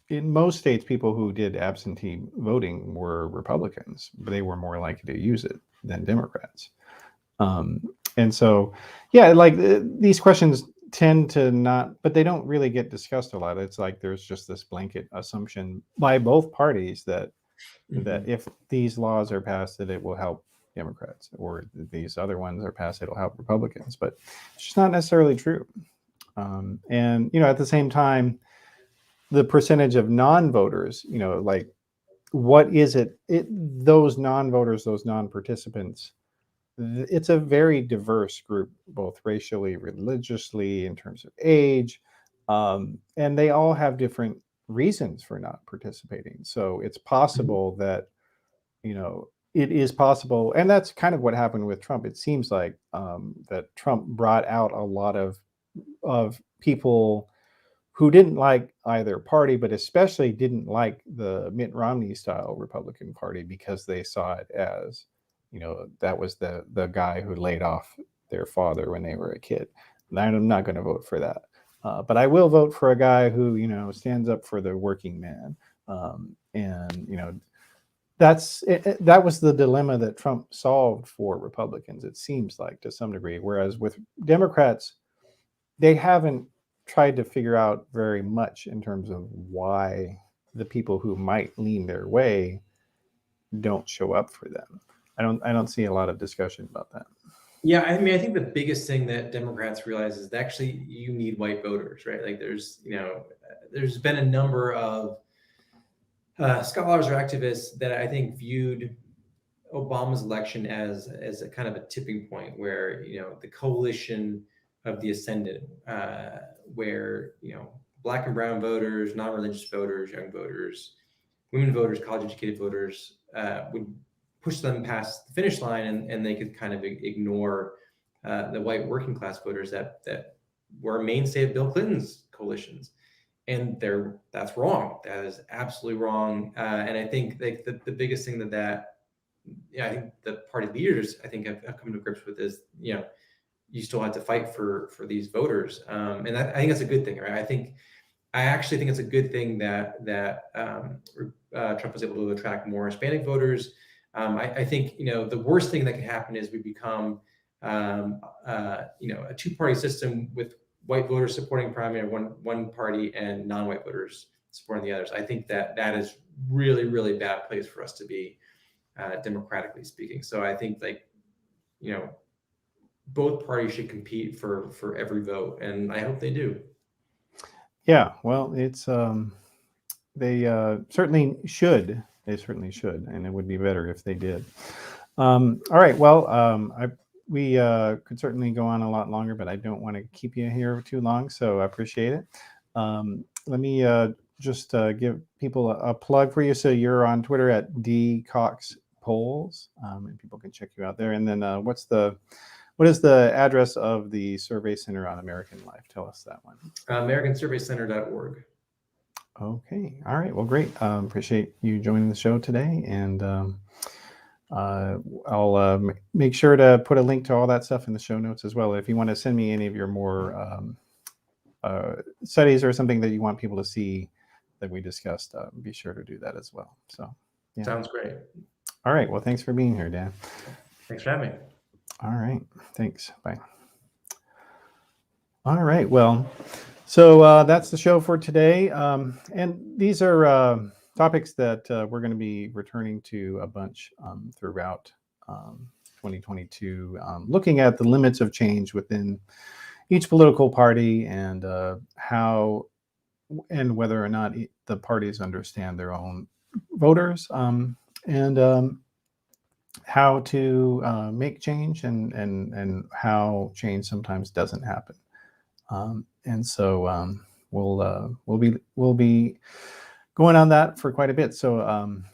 in most states, people who did absentee voting were Republicans, but they were more likely to use it than Democrats. And so, yeah, like these questions tend to not, but they don't really get discussed a lot. It's like there's just this blanket assumption by both parties that if these laws are passed, that it will help Democrats, or these other ones are passed, it'll help Republicans. But it's just not necessarily true. And at the same time, the percentage of non-voters, like what is it? Those non-voters, those non-participants, it's a very diverse group, both racially, religiously, in terms of age, and they all have different reasons for not participating. So it's possible that, it is possible, and that's kind of what happened with Trump. It seems like that Trump brought out a lot of people who didn't like either party, but especially didn't like the Mitt Romney style Republican Party, because they saw it as, that was the guy who laid off their father when they were a kid. And I'm not going to vote for that. But I will vote for a guy who, stands up for the working man. And, that was the dilemma that Trump solved for Republicans, it seems like, to some degree. Whereas with Democrats, they haven't tried to figure out very much in terms of why the people who might lean their way don't show up for them. I don't see a lot of discussion about that. Yeah, I mean, I think the biggest thing that Democrats realize is that actually you need white voters, right? Like there's been a number of scholars or activists that I think viewed Obama's election as a kind of a tipping point where, the coalition of the ascendant, where, Black and brown voters, non-religious voters, young voters, women voters, college-educated voters would push them past the finish line, and they could kind of ignore the white working class voters that were a mainstay of Bill Clinton's coalitions. And that's wrong. That is absolutely wrong. And I think the biggest thing I think the party leaders, I think, have come to grips with is, you still have to fight for these voters. And I think that's a good thing, right? I actually think it's a good thing that Trump was able to attract more Hispanic voters. I think, the worst thing that can happen is we become, a two-party system with white voters supporting primary one party and non-white voters supporting the others. I think that is really, really bad place for us to be, democratically speaking. So I think, both parties should compete for every vote, and I hope they do. Yeah, well, it's they certainly should. They certainly should, and it would be better if they did. All right. Well, we could certainly go on a lot longer, but I don't want to keep you here too long, so I appreciate it. Let me just give people a plug for you. So you're on Twitter at dcoxpolls, and people can check you out there. And then what is the address of the Survey Center on American Life? Tell us that one. AmericanSurveyCenter.org. Okay. All right. Well, great. Appreciate you joining the show today. And I'll make sure to put a link to all that stuff in the show notes as well. If you want to send me any of your more studies or something that you want people to see that we discussed, be sure to do that as well. So, yeah. Sounds great. All right. Well, thanks for being here, Dan. Thanks for having me. All right. Thanks. Bye. All right. Well, so that's the show for today. And these are topics that we're going to be returning to a bunch throughout 2022, looking at the limits of change within each political party and how and whether or not the parties understand their own voters, and how to make change and how change sometimes doesn't happen. And so we'll be going on that for quite a bit. So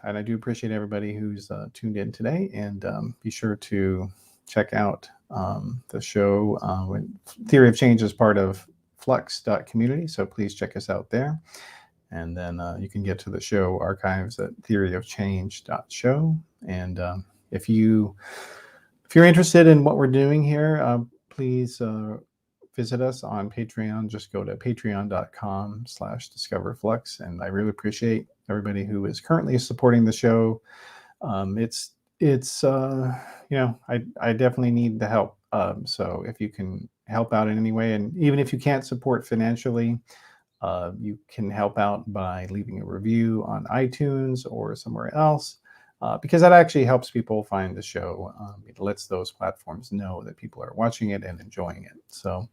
and I do appreciate everybody who's tuned in today, and be sure to check out the show. Theory of Change is part of flux.community, so please check us out there. And then you can get to the show archives at theoryofchange.show. And if you're interested in what we're doing here, please visit us on Patreon. Just go to patreon.com/discoverflux. And I really appreciate everybody who is currently supporting the show. It's I definitely need the help. So if you can help out in any way, and even if you can't support financially, you can help out by leaving a review on iTunes or somewhere else, because that actually helps people find the show. It lets those platforms know that people are watching it and enjoying it. So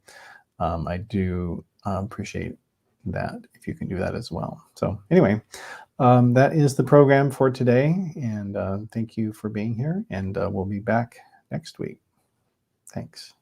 I do appreciate that if you can do that as well. So anyway, that is the program for today. And thank you for being here. And we'll be back next week. Thanks.